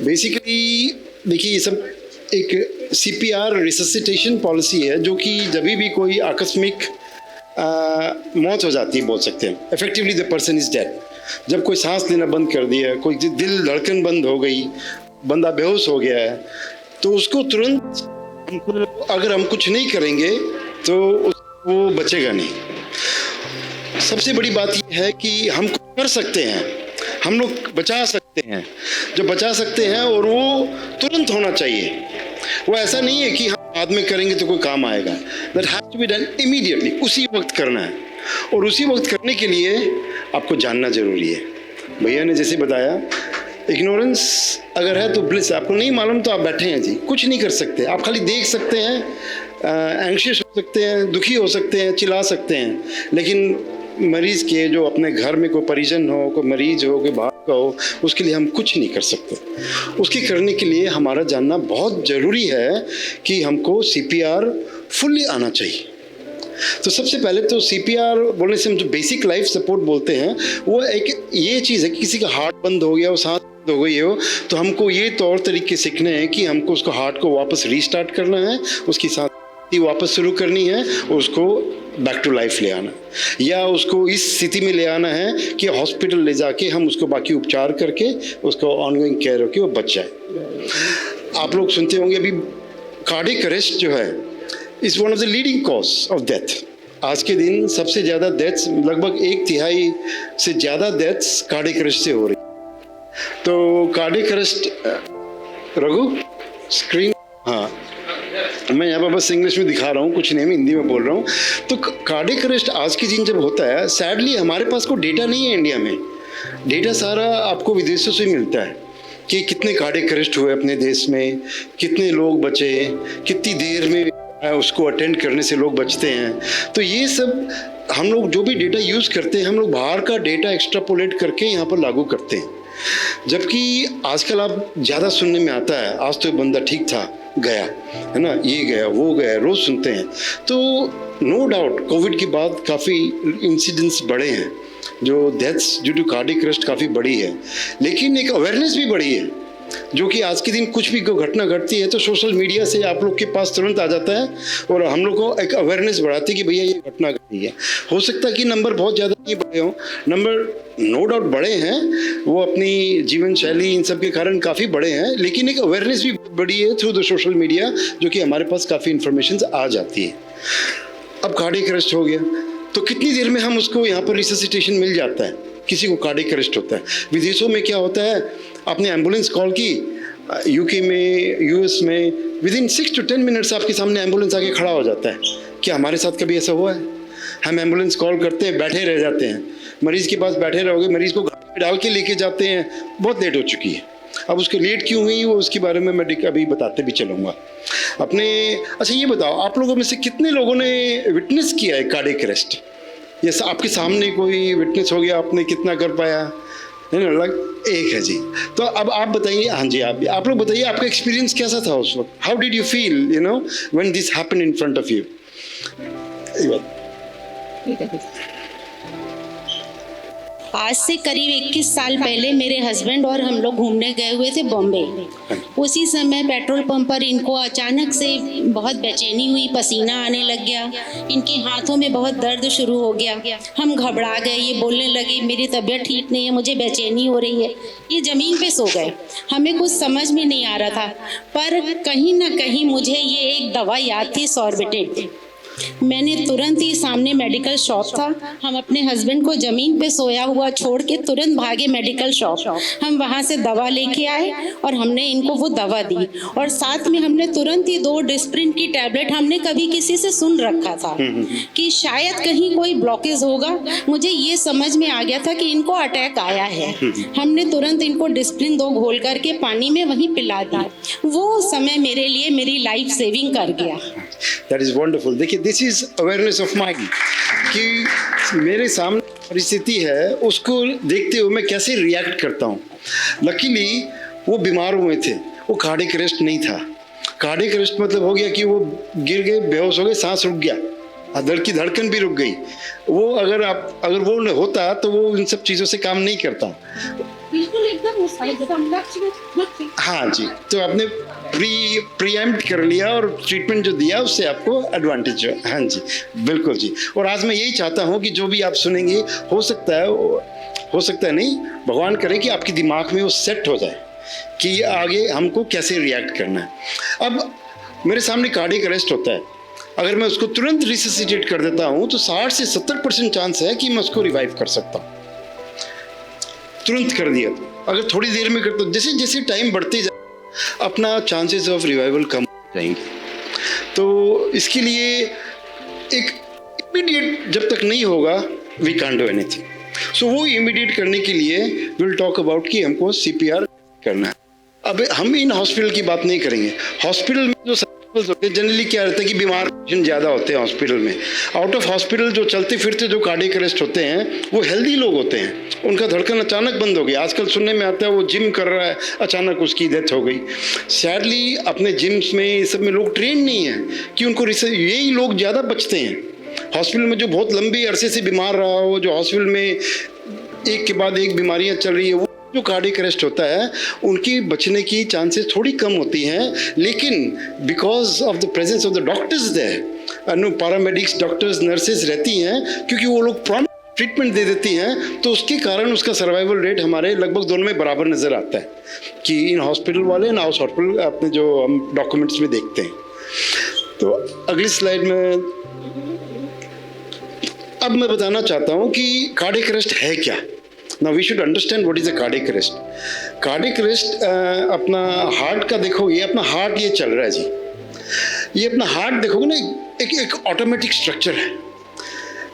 Basically देखिए, ये सब एक CPR रिससिटेशन पॉलिसी है, जो कि जब भी कोई आकस्मिक मौत हो जाती है, बोल सकते हैं effectively the person is dead. जब कोई सांस लेना बंद कर दिया, कोई दिल धड़कन बंद हो गई, बंदा बेहोश हो गया है, तो उसको तुरंत अगर हम कुछ नहीं करेंगे तो वो बचेगा नहीं। सबसे बड़ी बात यह है कि हम कुछ कर सकते हैं, हम लोग बचा सकते हैं, जो बचा सकते हैं, और वो तुरंत होना चाहिए। वो ऐसा नहीं है कि हम बाद में करेंगे तो कोई काम आएगा। That has to be done immediately, उसी वक्त करना है। और उसी वक्त करने के लिए आपको जानना जरूरी है। भैया ने जैसे बताया, इग्नोरेंस अगर है तो ब्लिस। आपको नहीं मालूम तो आप बैठे हैं जी, कुछ नहीं कर सकते, आप खाली देख सकते हैं, एंग्शियस हो सकते हैं, दुखी हो सकते हैं, चिल्ला सकते हैं, लेकिन मरीज़ के जो अपने घर में कोई परिजन हो, कोई मरीज हो, कोई बाहर का हो, उसके लिए हम कुछ नहीं कर सकते। उसके करने के लिए हमारा जानना बहुत ज़रूरी है कि हमको CPR फुल्ली आना चाहिए। तो सबसे पहले तो CPR बोलने से हम जो बेसिक लाइफ सपोर्ट बोलते हैं, वो एक ये चीज़ है कि किसी का हार्ट बंद हो गया हो, सांस बंद हो गई हो, तो हमको ये तौर तरीके सीखने हैं कि हमको उसको हार्ट को वापस रीस्टार्ट करना है, उसकी सांस वापस शुरू करनी है, और उसको बैक टू लाइफ ले आना, या उसको इस स्थिति में ले आना है कि हॉस्पिटल ले जाके हम उसको बाकी उपचार करके उसको ऑनगोइंग केयर हो कि वो बच जाए। आप लोग सुनते होंगे अभी कार्डियक अरेस्ट जो है is one of the leading cause of death. आज के दिन सबसे ज़्यादा डेथ्स, लगभग 1/3 से ज़्यादा डेथ्स कार्डियक अरेस्ट से हो रही। तो कार्डियक अरेस्ट, रघु स्क्रीन, हाँ मैं यहाँ पर बस इंग्लिश में दिखा रहा हूँ, कुछ नहीं, मैं हिंदी में बोल रहा हूँ। तो कार्डियक अरेस्ट आज के दिन जब होता है, सैडली हमारे पास कोई डेटा नहीं है इंडिया में। डेटा सारा आपको विदेशों से मिलता है कि कितने कार्डियक अरेस्ट हुए अपने देश में, कितने लोग बचे, कितनी देर में उसको अटेंड करने से लोग बचते हैं। तो ये सब हम लोग जो भी डेटा यूज़ करते हैं, हम लोग बाहर का डेटा एक्स्ट्रापोलेट करके यहाँ पर लागू करते हैं। जबकि आजकल आप ज़्यादा सुनने में आता है, आज तो बंदा ठीक था, गया, है ना, ये गया, वो गया, रोज़ सुनते हैं। तो नो डाउट कोविड के बाद काफ़ी इंसिडेंट्स बढ़े हैं, जो deaths due to cardiac arrest काफ़ी बढ़ी है, लेकिन एक अवेयरनेस भी बढ़ी है, जो कि आज के दिन कुछ भी घटना घटती है तो सोशल मीडिया से आप लोग के पास तुरंत आ जाता है, और हम लोग को एक अवेयरनेस बढ़ाती है कि भैया ये घटना घटी है। हो सकता है कि नंबर बहुत ज़्यादा नहीं बढ़े हों, नंबर नो डाउट बड़े हैं, वो अपनी जीवन शैली इन सब के कारण काफ़ी बड़े हैं, लेकिन एक अवेयरनेस भी बढ़ी है थ्रू द सोशल मीडिया, जो कि हमारे पास काफ़ी इन्फॉर्मेशन आ जाती है। अब कार्डियक अरेस्ट हो गया तो कितनी देर में हम उसको यहाँ पर रिससिटेशन मिल जाता है, किसी को कार्डियक अरेस्ट होता है। विदेशों में क्या होता है, आपने एम्बुलेंस कॉल की, UK में, US में, विदिन 6 to 10 मिनट्स आपके सामने एम्बुलेंस आके खड़ा हो जाता है। क्या हमारे साथ कभी ऐसा हुआ है? हम एम्बुलेंस कॉल करते हैं, बैठे रह जाते हैं, मरीज़ के पास बैठे रहोगे, मरीज़ को गाड़ी में डाल के लेके जाते हैं, बहुत लेट हो चुकी है। अब उसके लेट क्यों हुई वो उसके बारे में मैं अभी बताते भी चलूँगा अपने। अच्छा ये बताओ, आप लोगों में से कितने लोगों ने विटनेस किया है कार्डियक अरेस्ट? ये आपके सामने कोई विटनेस हो गया, आपने कितना कर पाया? है ना, लग एक है जी। तो अब आप बताइए, हाँ जी आप लोग बताइए, आपका एक्सपीरियंस कैसा था उस वक्त? How did you feel when this happened in front of you? आज से करीब 21 साल पहले मेरे हस्बैंड और हम लोग घूमने गए हुए थे बॉम्बे। उसी समय पेट्रोल पंप पर इनको अचानक से बहुत बेचैनी हुई, पसीना आने लग गया, इनके हाथों में बहुत दर्द शुरू हो गया। हम घबरा गए, ये बोलने लगे मेरी तबीयत ठीक नहीं है, मुझे बेचैनी हो रही है। ये ज़मीन पे सो गए। हमें कुछ समझ में नहीं आ रहा था, पर कहीं ना कहीं मुझे ये एक दवा याद थी, सॉर्बिटेट। मैंने तुरंत ही, सामने मेडिकल शॉप था, हम अपने हस्बैंड को ज़मीन पे सोया हुआ छोड़ के तुरंत भागे मेडिकल शॉप। हम वहाँ से दवा लेके आए और हमने इनको वो दवा दी, और साथ में हमने तुरंत ही 2 डिस्प्रिन की टैबलेट, हमने कभी किसी से सुन रखा था कि शायद कहीं कोई ब्लॉकेज होगा। मुझे ये समझ में आ गया था कि इनको अटैक आया है। हमने तुरंत इनको डिस्प्रिन 2 घोल करके पानी में वहीं पिला दी। वो समय मेरे लिए मेरी लाइफ सेविंग कर गया। That is wonderful. देखिए, this is awareness of mind कि मेरे सामने परिस्थिति है, उसको देखते हुए मैं कैसे रिएक्ट करता हूँ। लकीली वो बीमार हुए थे, वो कार्डियक अरेस्ट नहीं था। कार्डियक अरेस्ट मतलब हो गया कि वो गिर गए, बेहोश हो गए, सांस रुक गया, दिल की धड़कन भी रुक गई। वो अगर वो न होता तो वो इन सब चीज़ों से काम नहीं करता। बिल्कुल एकदम उस साइड एकदम लक्ष्य हाँ जी, तो आपने प्रीएम्प्ट कर लिया और ट्रीटमेंट जो दिया उससे आपको एडवांटेज है। हाँ जी, बिल्कुल जी। और आज मैं यही चाहता हूँ कि जो भी आप सुनेंगे हो सकता है नहीं, भगवान करे कि आपके दिमाग में वो सेट हो जाए कि आगे हमको कैसे रिएक्ट करना है। अब मेरे सामने कार्डियक अरेस्ट होता है, अगर मैं उसको तुरंत रिससिटेट कर देता हूँ तो 60 से 70% चांस है कि मैं उसको रिवाइव कर सकता हूँ। तुरंत कर दिया तो, अगर थोड़ी देर में करता हूँ, जैसे जैसे टाइम बढ़ते जाए अपना चांसेस ऑफ रिवाइवल कम हो जाएंगे। तो इसके लिए एक इमीडिएट जब तक नहीं होगा वी कांट डू एनीथिंग। सो वो इमीडिएट करने के लिए विल टॉक अबाउट कि हमको CPR करना है। अब हम इन हॉस्पिटल की बात नहीं करेंगे। हॉस्पिटल में जो होते हैं जनरली क्या रहता है कि बीमार पेशेंट ज़्यादा होते हैं हॉस्पिटल में। आउट ऑफ हॉस्पिटल जो चलते फिरते जो कार्डियक अरेस्ट होते हैं वो हेल्दी लोग होते हैं, उनका धड़कन अचानक बंद हो गया। आजकल सुनने में आता है वो जिम कर रहा है, अचानक उसकी डेथ हो गई। सैडली अपने जिम्स में ये सब में लोग ट्रेन नहीं है कि उनको यही लोग ज़्यादा बचते हैं। हॉस्पिटल में जो बहुत लंबे अरसे से बीमार रहा हो, जो हॉस्पिटल में एक के बाद एक बीमारियाँ चल रही है, वो जो कार्डियक अरेस्ट होता है उनकी बचने की चांसेस थोड़ी कम होती हैं। लेकिन because of the presence of the doctors there, paramedics doctors nurses रहती हैं, क्योंकि वो लोग प्रॉम्प्ट ट्रीटमेंट दे देती हैं, तो उसके कारण उसका सर्वाइवल रेट हमारे लगभग दोनों में बराबर नज़र आता है कि इन हॉस्पिटल वाले ना हाउस हॉस्पिटल अपने जो हम डॉक्यूमेंट्स में देखते हैं। तो अगली स्लाइड में अब मैं बताना चाहता हूँ कि कार्डियक अरेस्ट है क्या। Now we should understand what is a cardiac arrest. Cardiac arrest अपना हार्ट का देखो, ये अपना हार्ट ये चल रहा है जी, ये अपना हार्ट देखोगे ना एक ऑटोमेटिक स्ट्रक्चर है।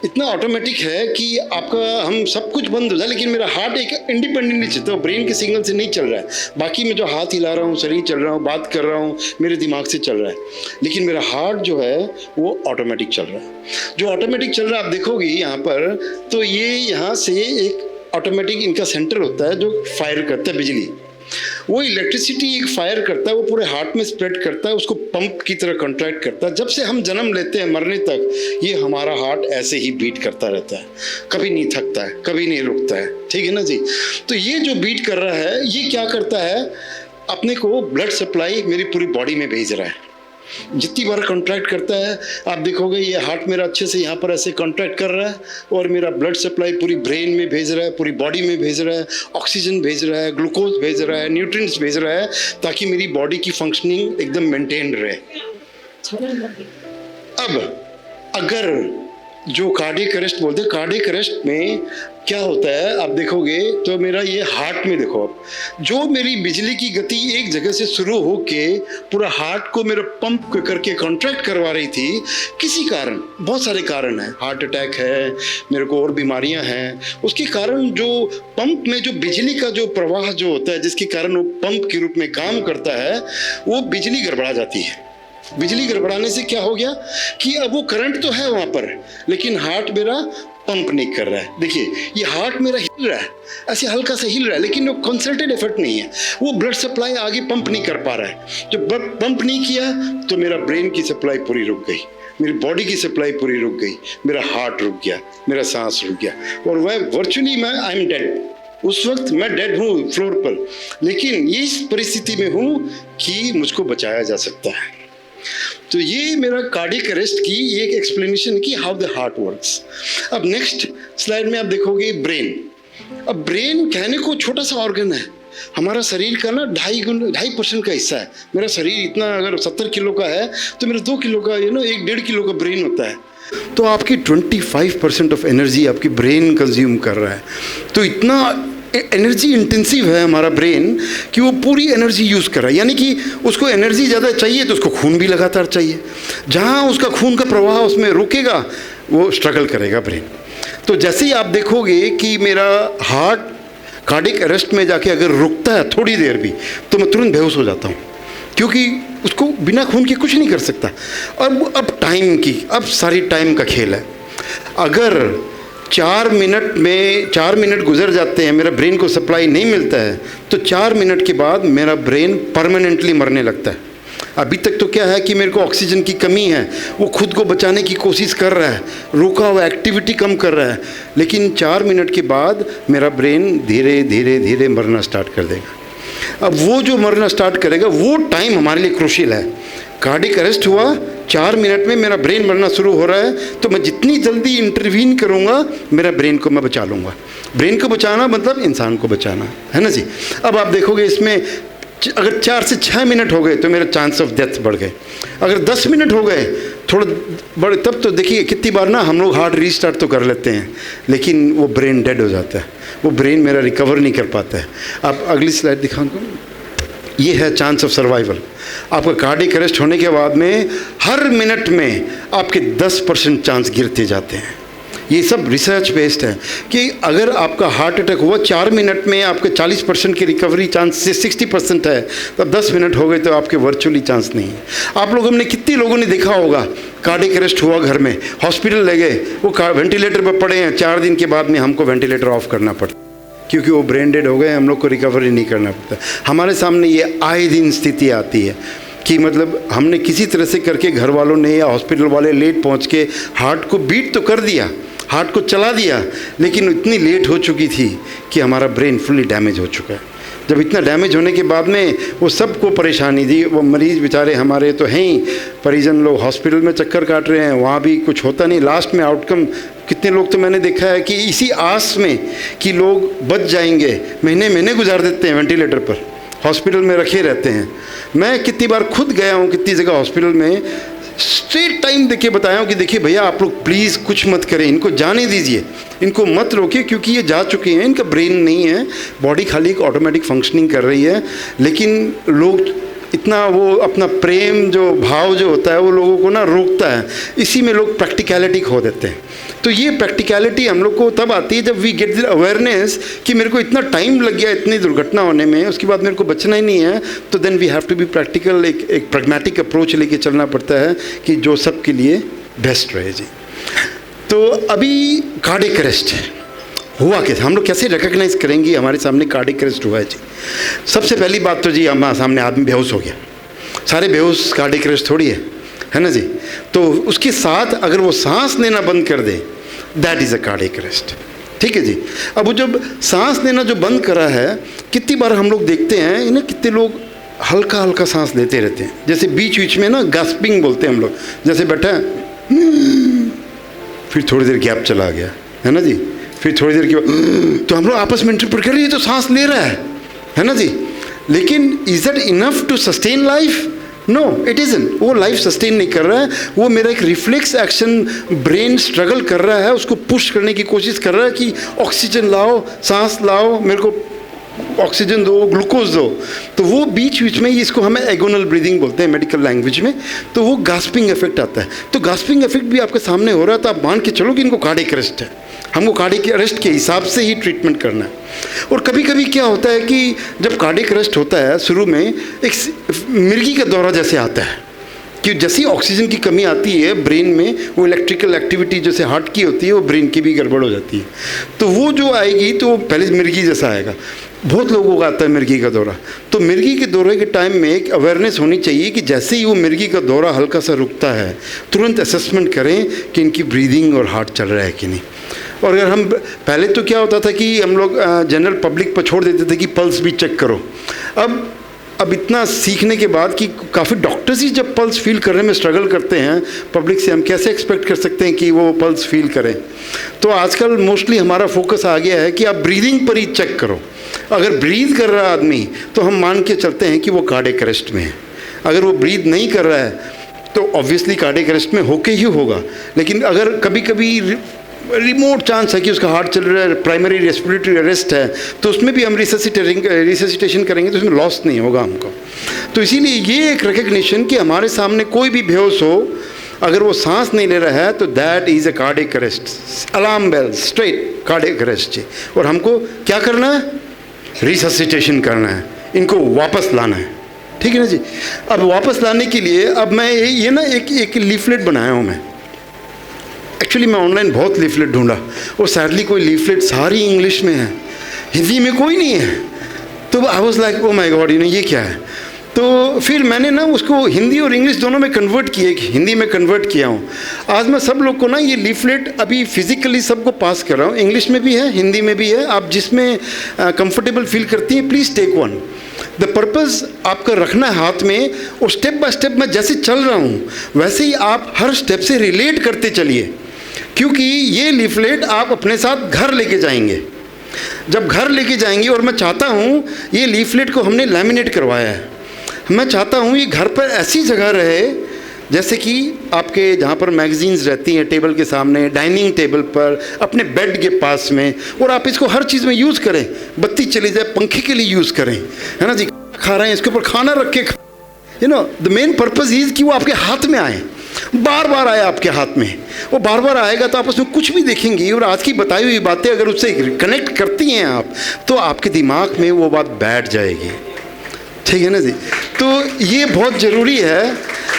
इतना ऑटोमेटिक है कि आपका हम सब कुछ बंद हो जाए लेकिन मेरा हार्ट एक इंडिपेंडेंटली चलता है, ब्रेन के सिग्नल से नहीं चल रहा है। बाकी मैं जो हाथ हिला रहा हूँ, शरीर चल रहा हूँ, बात कर रहा हूँ, मेरे दिमाग से चल रहा है, लेकिन मेरा हार्ट जो है वो ऑटोमेटिक चल रहा है। जो ऑटोमेटिक चल रहा है आप देखोगे यहाँ पर, तो ये यहाँ से एक ऑटोमेटिक इनका सेंटर होता है जो फायर करता है बिजली। वो इलेक्ट्रिसिटी एक फायर करता है, वो पूरे हार्ट में स्प्रेड करता है, उसको पंप की तरह कॉन्ट्रैक्ट करता है। जब से हम जन्म लेते हैं मरने तक ये हमारा हार्ट ऐसे ही बीट करता रहता है, कभी नहीं थकता है, कभी नहीं रुकता है, ठीक है ना जी। तो ये जो बीट कर रहा है ये क्या करता है, अपने को ब्लड सप्लाई मेरी पूरी बॉडी में भेज रहा है। जितनी बार कॉन्ट्रैक्ट करता है आप देखोगे ये हार्ट मेरा अच्छे से यहाँ पर ऐसे कॉन्ट्रैक्ट कर रहा है और मेरा ब्लड सप्लाई पूरी ब्रेन में भेज रहा है, पूरी बॉडी में भेज रहा है, ऑक्सीजन भेज रहा है, ग्लूकोज भेज रहा है, न्यूट्रिएंट्स भेज रहा है, ताकि मेरी बॉडी की फंक्शनिंग एकदम मेंटेन रहे। अब अगर जो कार्डियक अरेस्ट बोलते हैं, कार्डियक अरेस्ट में क्या होता है आप देखोगे तो मेरा ये हार्ट में देखो, अब जो मेरी बिजली की गति एक जगह से शुरू होके पूरा हार्ट को मेरा पंप करके कॉन्ट्रैक्ट करवा रही थी, किसी कारण, बहुत सारे कारण हैं, हार्ट अटैक है, मेरे को और बीमारियां हैं, उसके कारण जो पंप में जो बिजली का जो प्रवाह जो होता है जिसके कारण वो पंप के रूप में काम करता है, वो बिजली गड़बड़ा जाती है। बिजली गड़बड़ाने से क्या हो गया कि अब वो करंट तो है वहाँ पर लेकिन हार्ट मेरा पंप नहीं कर रहा है। देखिए ये हार्ट मेरा हिल रहा है, ऐसे हल्का सा हिल रहा है, लेकिन वो कंसर्टेड एफर्ट नहीं है, वो ब्लड सप्लाई आगे पंप नहीं कर पा रहा है। जब पंप नहीं किया तो मेरा ब्रेन की सप्लाई पूरी रुक गई, मेरी बॉडी की सप्लाई पूरी रुक गई, मेरा हार्ट रुक गया, मेरा सांस रुक गया और वह वर्चुअली मैं आई एम डेड। उस वक्त मैं डेड हूँ फ्लोर पर, लेकिन ये इस परिस्थिति में हूँ कि मुझको बचाया जा सकता है। तो ये मेरा कार्डियक अरेस्ट की ये एक एक्सप्लेनेशन की हाउ द हार्ट वर्क्स। अब नेक्स्ट स्लाइड में आप देखोगे ब्रेन। अब ब्रेन कहने को छोटा सा ऑर्गन है, हमारा शरीर का ना 2.5% का हिस्सा है। मेरा शरीर इतना अगर 70 किलो का है तो मेरा 2 किलो का 1.5 किलो का ब्रेन होता है। तो आपकी 25% ऑफ एनर्जी आपकी ब्रेन कंज्यूम कर रहा है। तो इतना एनर्जी इंटेंसिव है हमारा ब्रेन कि वो पूरी एनर्जी यूज़ कर रहा है, यानी कि उसको एनर्जी ज़्यादा चाहिए तो उसको खून भी लगातार चाहिए। जहाँ उसका खून का प्रवाह उसमें रुकेगा वो स्ट्रगल करेगा ब्रेन। तो जैसे ही आप देखोगे कि मेरा हार्ट कार्डियक अरेस्ट में जाके अगर रुकता है थोड़ी देर भी तो मैं तुरंत बेहोश हो जाता हूँ, क्योंकि उसको बिना खून के कुछ नहीं कर सकता। और अब टाइम की, अब सारी टाइम का खेल है। अगर 4 मिनट गुजर जाते हैं, मेरा ब्रेन को सप्लाई नहीं मिलता है, तो 4 मिनट के बाद मेरा ब्रेन परमानेंटली मरने लगता है। अभी तक तो क्या है कि मेरे को ऑक्सीजन की कमी है, वो खुद को बचाने की कोशिश कर रहा है, रुका हुआ एक्टिविटी कम कर रहा है, लेकिन 4 मिनट के बाद मेरा ब्रेन धीरे धीरे धीरे मरना स्टार्ट कर देगा। अब वो जो मरना स्टार्ट करेगा वो टाइम हमारे लिए क्रूशियल है। कार्डिक अरेस्ट हुआ, 4 मिनट में मेरा ब्रेन मरना शुरू हो रहा है, तो मैं जितनी जल्दी इंटरवीन करूँगा मेरा ब्रेन को मैं बचा लूँगा। ब्रेन को बचाना मतलब इंसान को बचाना, है ना जी। अब आप देखोगे इसमें अगर 4 से 6 मिनट हो गए तो मेरा चांस ऑफ डेथ बढ़ गए। अगर 10 मिनट हो गए थोड़ा बड़े, तब तो देखिए कितनी बार ना हम लोग हार्ट रीस्टार्ट तो कर लेते हैं, लेकिन वो ब्रेन डेड हो जाता है, वो ब्रेन मेरा रिकवर नहीं कर पाता है। आप अगली स्लाइड दिखाऊंगा। ये है चांस ऑफ सर्वाइवल। आपका कार्डिक अरेस्ट होने के बाद में हर मिनट में आपके 10% चांस गिरते जाते हैं। ये सब रिसर्च बेस्ड है कि अगर आपका हार्ट अटैक हुआ 4 मिनट में आपके 40% की रिकवरी चांस से 60% है, तो 10 मिनट हो गए तो आपके वर्चुअली चांस नहीं है। आप लोगों ने कितने लोगों ने देखा होगा कार्डिक अरेस्ट हुआ, घर में हॉस्पिटल ले गए, वो वेंटिलेटर पर पड़े हैं, 4 दिन के बाद में हमको वेंटिलेटर ऑफ करना पड़ता, क्योंकि वो ब्रेन डेड हो गए, हम लोग को रिकवरी नहीं करना पड़ता। हमारे सामने ये आए दिन स्थिति आती है कि मतलब हमने किसी तरह से करके घर वालों ने या हॉस्पिटल वाले लेट पहुंच के हार्ट को बीट तो कर दिया, हार्ट को चला दिया, लेकिन इतनी लेट हो चुकी थी कि हमारा ब्रेन फुल्ली डैमेज हो चुका है। जब इतना डैमेज होने के बाद में वो सबको परेशानी दी, वो मरीज़ बेचारे हमारे तो हैं ही, परिजन लोग हॉस्पिटल में चक्कर काट रहे हैं, वहाँ भी कुछ होता नहीं। लास्ट में आउटकम कितने लोग तो मैंने देखा है कि इसी आस में कि लोग बच जाएंगे, महीने महीने गुजार देते हैं वेंटिलेटर पर, हॉस्पिटल में रखे रहते हैं। मैं कितनी बार खुद गया हूँ कितनी जगह हॉस्पिटल में, स्ट्रेट टाइम देके बताया हूँ कि देखिए भैया आप लोग प्लीज़ कुछ मत करें, इनको जाने दीजिए, इनको मत रोकिए, क्योंकि ये जा चुके हैं, इनका ब्रेन नहीं है, बॉडी खाली एक ऑटोमेटिक फंक्शनिंग कर रही है। लेकिन लोग इतना वो अपना प्रेम जो भाव जो होता है वो लोगों को ना रोकता है, इसी में लोग प्रैक्टिकलिटी खो देते हैं। तो ये प्रैक्टिकलिटी हम लोग को तब आती है जब वी गेट द अवेयरनेस कि मेरे को इतना टाइम लग गया इतनी दुर्घटना होने में, उसके बाद मेरे को बचना ही नहीं है, तो then we have to be practical, एक प्रैग्मेटिक अप्रोच लेके चलना पड़ता है कि जो सबके लिए बेस्ट रहे जी। तो अभी कार्डिक अरेस्ट हुआ कैसे, हम लोग कैसे रिकग्नाइज करेंगे हमारे सामने कार्डिक अरेस्ट हुआ है जी। सबसे पहली बात तो जी हमारे सामने आदमी बेहोश हो गया, सारे बेहोश कार्डिक अरेस्ट थोड़ी है ना जी। तो उसके साथ अगर वो सांस लेना बंद कर दे, that is a cardiac arrest, ठीक है जी। अब वो जब सांस लेना जो बंद करा है, कितनी बार हम लोग देखते हैं इन्हें, कितने लोग हल्का हल्का सांस लेते रहते हैं, जैसे बीच बीच में ना गास्पिंग बोलते हैं हम लोग, जैसे बैठा है फिर थोड़ी देर गैप चला गया, है ना जी, फिर थोड़ी देर के तो हम लोग आपस में इंटरप्रेट कर रही है तो सांस ले रहा है ना जी। लेकिन is that enough to sustain life? No it isn't. वो लाइफ सस्टेन नहीं कर रहा है, वो मेरा एक रिफ्लेक्स एक्शन, ब्रेन स्ट्रगल कर रहा है, उसको पुश करने की कोशिश कर रहा है कि ऑक्सीजन लाओ, सांस लाओ, मेरे को ऑक्सीजन दो, ग्लूकोज दो। तो वो बीच बीच में, इसको हमें एगोनल ब्रीदिंग बोलते हैं मेडिकल लैंग्वेज में, तो वो गास्पिंग इफेक्ट आता है। तो गास्पिंग इफेक्ट भी आपके सामने हो रहा है, तो आप मान के चलो कि इनको कार्डिक अरेस्ट है, हमको कार्डिक अरेस्ट के हिसाब से ही ट्रीटमेंट करना है। और कभी कभी क्या होता है कि जब कार्डिक अरेस्ट होता है शुरू में एक मिर्गी का दौरा जैसे आता है, कि जैसी ऑक्सीजन की कमी आती है ब्रेन में, वो इलेक्ट्रिकल एक्टिविटी जैसे हार्ट की होती है वो ब्रेन की भी गड़बड़ हो जाती है, तो वो जो आएगी तो पहले मिर्गी जैसा आएगा। बहुत लोगों को आता है मिर्गी का दौरा। तो मिर्गी के दौरे के टाइम में एक अवेयरनेस होनी चाहिए कि जैसे ही वो मिर्गी का दौरा हल्का सा रुकता है, तुरंत असेसमेंट करें कि इनकी ब्रीदिंग और हार्ट चल रहा है कि नहीं। और अगर हम पहले तो क्या होता था कि हम लोग जनरल पब्लिक पर छोड़ देते थे कि पल्स भी चेक करो। अब इतना सीखने के बाद कि काफ़ी डॉक्टर्स ही जब पल्स फील करने में स्ट्रगल करते हैं, पब्लिक से हम कैसे एक्सपेक्ट कर सकते हैं कि वो पल्स फील करें। तो आजकल मोस्टली हमारा फोकस आ गया है कि आप ब्रीदिंग पर ही चेक करो। अगर ब्रीद कर रहा है आदमी तो हम मान के चलते हैं कि वो कार्डिक अरेस्ट में है। अगर वो ब्रीद नहीं कर रहा है तो ऑब्वियसली कार्डिक अरेस्ट में होके ही होगा। लेकिन अगर कभी कभी रिमोट चांस है कि उसका हार्ट चल रहा है, प्राइमरी रेस्पिरेटरी अरेस्ट है, तो उसमें भी हम रिससिटेशन करेंगे तो उसमें लॉस नहीं होगा हमको। तो इसीलिए ये एक रिकग्निशन कि हमारे सामने कोई भी बेहोश हो, अगर वो सांस नहीं ले रहा है तो that is a cardiac arrest, alarm bell, straight cardiac arrest. और हमको क्या करना है? रिससिटेशन करना है, इनको वापस लाना है, ठीक है ना जी। अब वापस लाने के लिए अब मैं ये ना एक लीफलेट बनाया हूँ मैं। एक्चुअली मैं ऑनलाइन बहुत लीफलेट ढूंढा और सैडली कोई लीफलेट सारी इंग्लिश में है, हिंदी में कोई नहीं है। तो I was like oh my God, ये क्या है। तो फिर मैंने ना उसको हिंदी और इंग्लिश दोनों में कन्वर्ट किए, हिंदी में कन्वर्ट किया हूँ। आज मैं सब लोग को ना ये लीफलेट अभी फिजिकली सबको पास कर रहा हूँ, इंग्लिश में भी है, हिंदी में भी है। आप जिसमें कंफर्टेबल फील करती हैं please take one. The purpose आपका रखना है हाथ में, और स्टेप बाय स्टेप मैं जैसे चल रहा हूँ वैसे ही आप हर स्टेप से रिलेट करते चलिए, क्योंकि ये लीफलेट आप अपने साथ घर लेके जाएंगे। जब घर लेके जाएंगे, और मैं चाहता हूँ ये लीफलेट को हमने लैमिनेट करवाया है, मैं चाहता हूँ ये घर पर ऐसी जगह रहे जैसे कि आपके जहाँ पर मैगजीन्स रहती हैं टेबल के सामने, डाइनिंग टेबल पर, अपने बेड के पास में, और आप इसको हर चीज़ में यूज़ करें। बत्ती चली जाए पंखे के लिए यूज़ करें, है ना जी। खा रहे हैं इसके ऊपर खाना रख के, you know the main purpose is कि वो आपके हाथ में आए, बार बार आए आपके हाथ में। वो बार बार आएगा तो आप उसमें कुछ भी देखेंगी, और आज की बताई हुई बातें अगर उससे कनेक्ट करती हैं आप, तो आपके दिमाग में वो बात बैठ जाएगी, ठीक है ना जी। तो ये बहुत ज़रूरी है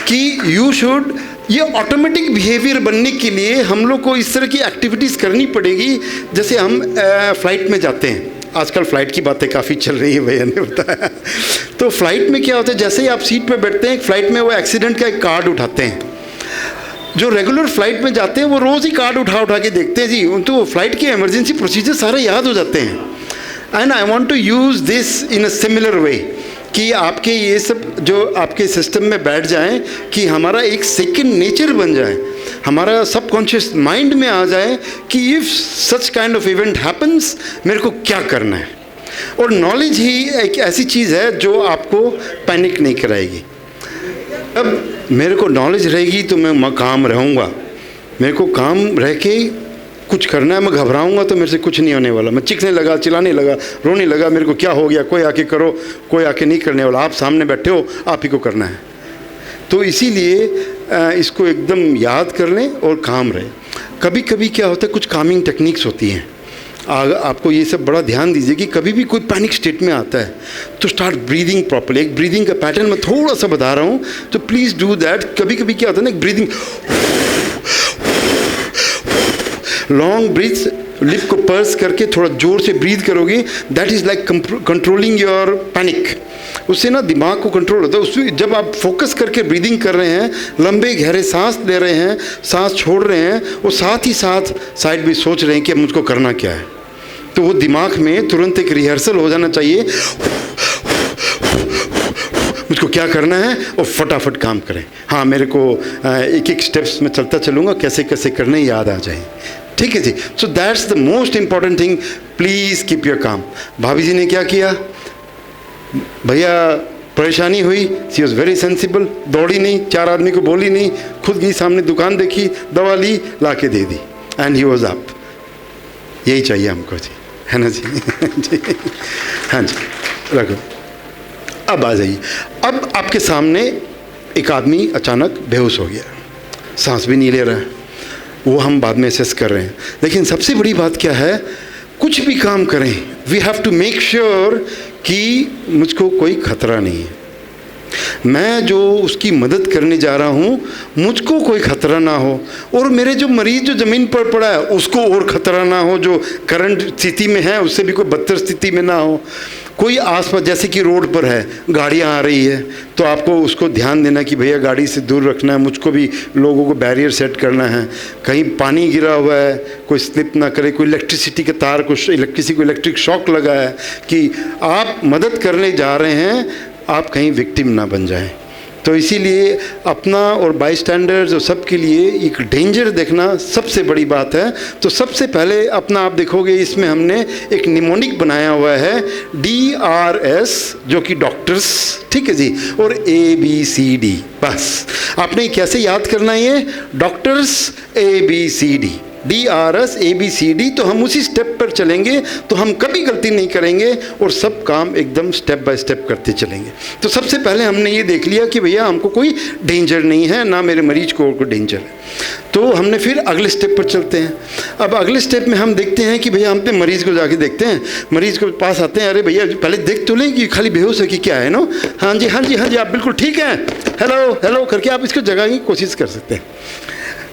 कि यू शुड, ये ऑटोमेटिक बिहेवियर बनने के लिए हम लोग को इस तरह की एक्टिविटीज़ करनी पड़ेगी। जैसे हम फ़्लाइट में जाते हैं, आजकल फ़्लाइट की बातें काफ़ी चल रही है, भैया ने बताया। तो फ़्लाइट में क्या होता है, जैसे ही आप सीट पे बैठते हैं फ़्लाइट में, वो एक्सीडेंट का एक कार्ड उठाते हैं। जो रेगुलर फ़्लाइट में जाते हैं वो रोज़ ही कार्ड उठा उठा के देखते हैं जी, उनको फ़्लाइट के इमरजेंसी प्रोसीजर सारे याद हो जाते हैं। And I want to use this in a similar way, कि आपके ये सब जो आपके सिस्टम में बैठ जाएं, कि हमारा एक सेकंड नेचर बन जाए, हमारा सबकॉन्शियस माइंड में आ जाए कि if such kind of event happens मेरे को क्या करना है। और नॉलेज ही एक ऐसी चीज़ है जो आपको पैनिक नहीं कराएगी। अब मेरे को नॉलेज रहेगी तो मैं काम रहूँगा, मेरे को काम रह के कुछ करना है, मैं घबराऊंगा तो मेरे से कुछ नहीं होने वाला। मैं चीखने लगा, चिल्लाने लगा, रोने लगा, मेरे को क्या हो गया, कोई आके करो, कोई आके नहीं करने वाला, आप सामने बैठे हो, आप ही को करना है। तो इसीलिए इसको एकदम याद कर लें और काम रहे। कभी कभी क्या होता है, कुछ कामिंग टेक्निक्स होती हैं, आपको ये सब बड़ा ध्यान दीजिए कि कभी भी कोई पैनिक स्टेट में आता है तो स्टार्ट ब्रीदिंग प्रॉपर्ली। एक ब्रीदिंग का पैटर्न मैं थोड़ा सा बता रहा हूँ, तो प्लीज़ डू दैट। कभी कभी क्या होता है ना, एक ब्रीदिंग, लॉन्ग ब्रीथ, लिप को पर्स करके थोड़ा जोर से ब्रीथ करोगे, that is like controlling your panic. उससे ना दिमाग को कंट्रोल होता है। उसमें जब आप फोकस करके ब्रीदिंग कर रहे हैं, लंबे गहरे सांस ले रहे हैं, सांस छोड़ रहे हैं, और साथ ही साथ साइड में सोच रहे हैं कि अब मुझको करना क्या है, तो वो दिमाग में तुरंत एक रिहर्सल हो जाना चाहिए, मुझको क्या करना है, और फटाफट काम करें। हाँ, मेरे को एक एक स्टेप्स में चलता चलूँगा, कैसे कैसे करने याद आ जाए, ठीक है जी। So that's the most important thing, please keep your calm. भाभी जी ने क्या किया, भैया परेशानी हुई, शी वॉज वेरी सेंसिबल, दौड़ी नहीं, चार आदमी को बोली नहीं, खुद गई सामने दुकान देखी, दवा ली, ला के दे दी, एंड ही वॉज अप। यही चाहिए हमको जी, है ना जी। जी हाँ जी, रखो। अब आ जाइए। अब आपके सामने एक आदमी अचानक बेहोश हो गया, सांस भी नहीं ले रहा है, वो हम बाद में असेस कर रहे हैं। लेकिन सबसे बड़ी बात क्या है, कुछ भी काम करें, we have to make sure कि मुझको कोई खतरा नहीं है, मैं जो उसकी मदद करने जा रहा हूँ मुझको कोई खतरा ना हो, और मेरे जो मरीज़ जो ज़मीन पर पड़ा है उसको और ख़तरा ना हो, जो करंट स्थिति में है उससे भी कोई बदतर स्थिति में ना हो। कोई आसपास, जैसे कि रोड पर है, गाड़ियाँ आ रही है, तो आपको उसको ध्यान देना कि भैया गाड़ी से दूर रखना है, मुझको भी लोगों को बैरियर सेट करना है। कहीं पानी गिरा हुआ है, कोई स्लिप ना करे, कोई इलेक्ट्रिसिटी के तार, किसी को इलेक्ट्रिक शॉक लगा है, कि आप मदद करने जा रहे हैं, आप कहीं विक्टिम ना बन जाएं। तो इसीलिए अपना और बाई स्टैंडर्ड्स और सबके लिए एक डेंजर देखना सबसे बड़ी बात है। तो सबसे पहले अपना आप देखोगे, इसमें हमने एक निमोनिक बनाया हुआ है, DRS, जो कि डॉक्टर्स, ठीक है जी, और ABCD। बस आपने कैसे याद करना है, ये डॉक्टर्स ABCD, DRS ABCD। तो हम उसी स्टेप पर चलेंगे तो हम कभी गलती नहीं करेंगे, और सब काम एकदम स्टेप बाय स्टेप करते चलेंगे। तो सबसे पहले हमने ये देख लिया कि भैया हमको कोई डेंजर नहीं है, ना मेरे मरीज को कोई डेंजर है। तो हमने फिर अगले स्टेप पर चलते हैं। अब अगले स्टेप में हम देखते हैं कि भैया हम पे मरीज़ को जाके देखते हैं, मरीज़ के पास आते हैं, अरे भैया पहले देख तो लें कि खाली बेहोश है कि क्या है ना। हाँ जी हाँ जी हाँ जी, आप बिल्कुल ठीक हैं, हेलो हेलो करके आप इसको जगाने की कोशिश कर सकते हैं।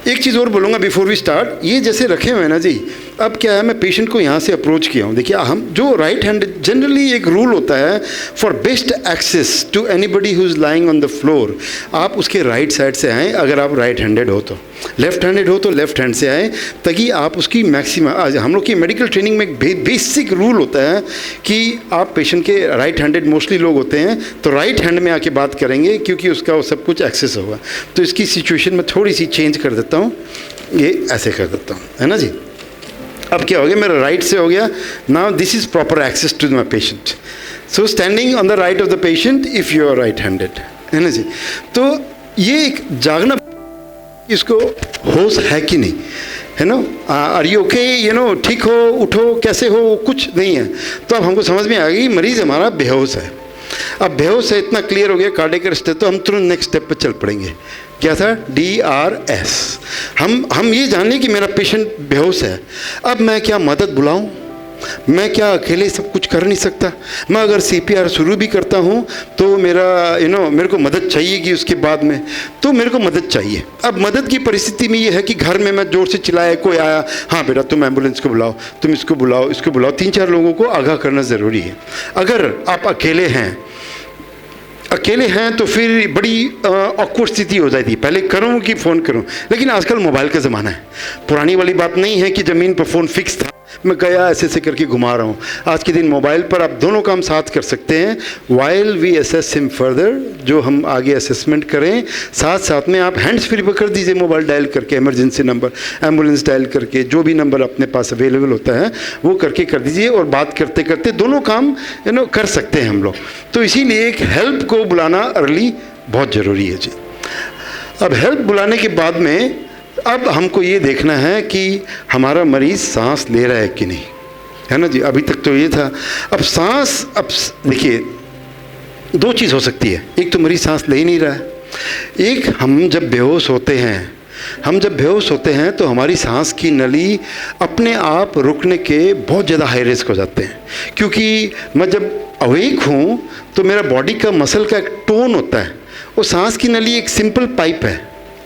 एक चीज़ और बोलूँगा बिफोर वी स्टार्ट, ये जैसे रखे हुए हैं ना जी, अब क्या है, मैं पेशेंट को यहाँ से अप्रोच किया हूँ। देखिए हम जो राइट हैंड, जनरली एक रूल होता है for best access to anybody who is lying on the floor, आप उसके राइट साइड से आएँ। अगर आप राइट हैंडेड हो तो, लेफ्ट हैंडेड हो तो लेफ्ट हैंड से आएँ, ताकि आप उसकी मैक्सिमम, हम लोग की मेडिकल ट्रेनिंग में एक बेसिक रूल होता है कि आप पेशेंट के राइट हैंडेड मोस्टली लोग होते हैं तो राइट हैंड में आके बात करेंगे, क्योंकि उसका वो सब कुछ एक्सेस होगा। तो इसकी सिचुएशन में थोड़ी सी चेंज कर देता हूँ, ये ऐसे कर देता हूँ, है ना जी। अब क्या हो गया, मेरा राइट से हो गया। Now this is proper access to my patient. So standing on the right of the patient if you are right handed, है ना जी। तो ये एक जागना, इसको होश है कि नहीं, है ना, are you okay, you know, ठीक हो, उठो, कैसे हो, कुछ नहीं है। तो अब हमको समझ में आ गई मरीज़ हमारा बेहोश है। अब बेहोश है, इतना क्लियर हो गया कार्डियक अरेस्ट है, तो हम तुरंत नेक्स्ट स्टेप पर चल पड़ेंगे। क्या था, DRS। हम ये जाने कि मेरा पेशेंट बेहोश है। अब मैं क्या मदद बुलाऊं? मैं क्या अकेले सब कुछ कर नहीं सकता? मैं अगर CPR शुरू भी करता हूँ तो मेरा मेरे को मदद चाहिएगी उसके बाद में, तो मेरे को मदद चाहिए। अब मदद की परिस्थिति में ये है कि घर में मैं जोर से चिल्लाया, कोई आया, हाँ बेटा तुम एम्बुलेंस को बुलाओ, तुम इसको बुलाओ, इसको बुलाओ, 3-4 लोगों को आगाह करना ज़रूरी है। अगर आप अकेले हैं तो फिर बड़ी ऑकवर्ड स्थिति हो जाती है, पहले करूँ कि फ़ोन करूँ। लेकिन आजकल मोबाइल का ज़माना है, पुरानी वाली बात नहीं है कि ज़मीन पर फ़ोन फिक्स था, मैं गया ऐसे ऐसे करके घुमा रहा हूँ। आज के दिन मोबाइल पर आप दोनों काम साथ कर सकते हैं। While we assess him further, जो हम आगे असेसमेंट करें, साथ साथ में आप हैंड्स फ्री पर कर दीजिए, मोबाइल डायल करके, इमरजेंसी नंबर, एम्बुलेंस डायल करके, जो भी नंबर अपने पास अवेलेबल होता है वो करके कर दीजिए, और बात करते करते दोनों काम कर सकते हैं हम लोग। तो इसीलिए एक हेल्प को बुलाना अर्ली बहुत ज़रूरी है जी। अब हेल्प बुलाने के बाद में अब हमको ये देखना है कि हमारा मरीज़ सांस ले रहा है कि नहीं, है ना जी। अभी तक तो ये था। अब सांस, अब देखिए 2 चीज़ हो सकती है, एक तो मरीज़ सांस ले ही नहीं रहा है, एक हम जब बेहोश होते हैं तो हमारी सांस की नली अपने आप रुकने के बहुत ज़्यादा हाई रिस्क हो जाते हैं। क्योंकि मैं जब अवेक हूँ तो मेरा बॉडी का मसल का एक टोन होता है, वो सांस की नली एक सिंपल पाइप है,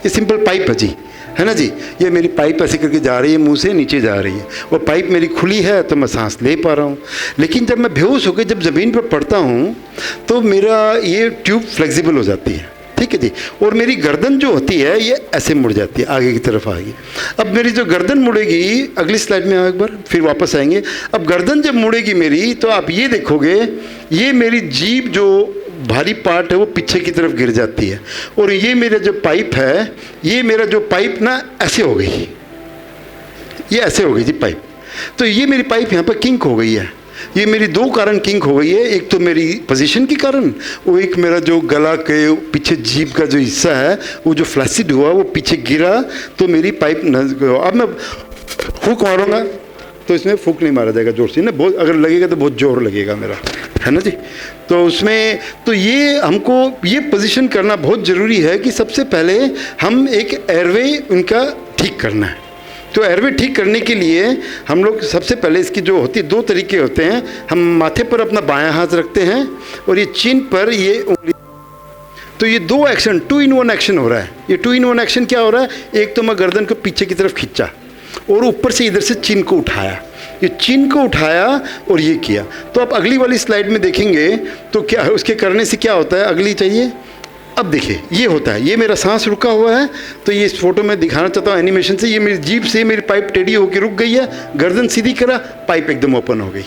ये सिंपल पाइप है जी, है ना जी। ये मेरी पाइप ऐसे करके जा रही है, मुंह से नीचे जा रही है, वो पाइप मेरी खुली है तो मैं सांस ले पा रहा हूँ। लेकिन जब मैं बेहोश होकर जब ज़मीन पर पड़ता हूँ तो मेरा ये ट्यूब फ्लेक्सिबल हो जाती है, ठीक है जी, और मेरी गर्दन जो होती है ये ऐसे मुड़ जाती है, आगे की तरफ आएगी। अब मेरी जो गर्दन मुड़ेगी, अगली स्लाइड में आओ एक बार, फिर वापस आएंगे। अब गर्दन जब मुड़ेगी मेरी, तो आप ये देखोगे, ये मेरी जीभ जो भारी पार्ट है वो पीछे की तरफ गिर जाती है, और ये मेरा जो पाइप है, ये मेरा जो पाइप ना ऐसे हो गई, ये ऐसे हो गई जी पाइप। तो ये मेरी पाइप यहाँ पर किंक हो गई है। ये मेरी 2 कारण किंक हो गई है, एक तो मेरी पोजीशन के कारण, वो एक मेरा जो गला के पीछे जीभ का जो हिस्सा है वो जो फ्लैसिड हुआ वो पीछे गिरा, तो मेरी पाइप न। अब मैं फूंक मारूंगा तो इसमें फूंक नहीं मारा जाएगा जोर से ना, बहुत अगर लगेगा तो बहुत जोर लगेगा मेरा, है ना जी। तो उसमें तो ये हमको ये पोजीशन करना बहुत ज़रूरी है कि सबसे पहले हम एक एयरवे उनका ठीक करना है। तो एयरवे ठीक करने के लिए हम लोग सबसे पहले इसकी जो होती है 2 तरीके होते हैं। हम माथे पर अपना बायां हाथ रखते हैं और ये चिन पर ये उंगली, तो ये 2 एक्शन, 2 in 1 एक्शन हो रहा है। ये 2 in 1 एक्शन क्या हो रहा है, एक तो मैं गर्दन को पीछे की तरफ खींचा और ऊपर से इधर से चिन को उठाया, ये चिन को उठाया और ये किया। तो आप अगली वाली स्लाइड में देखेंगे तो क्या उसके करने से क्या होता है, अगली चाहिए। अब देखिए ये होता है, ये मेरा सांस रुका हुआ है, तो ये इस फोटो में दिखाना चाहता हूँ एनिमेशन से। ये मेरी जीभ से मेरी पाइप टेढ़ी होकर रुक गई है, गर्दन सीधी करा, पाइप एकदम ओपन हो गई,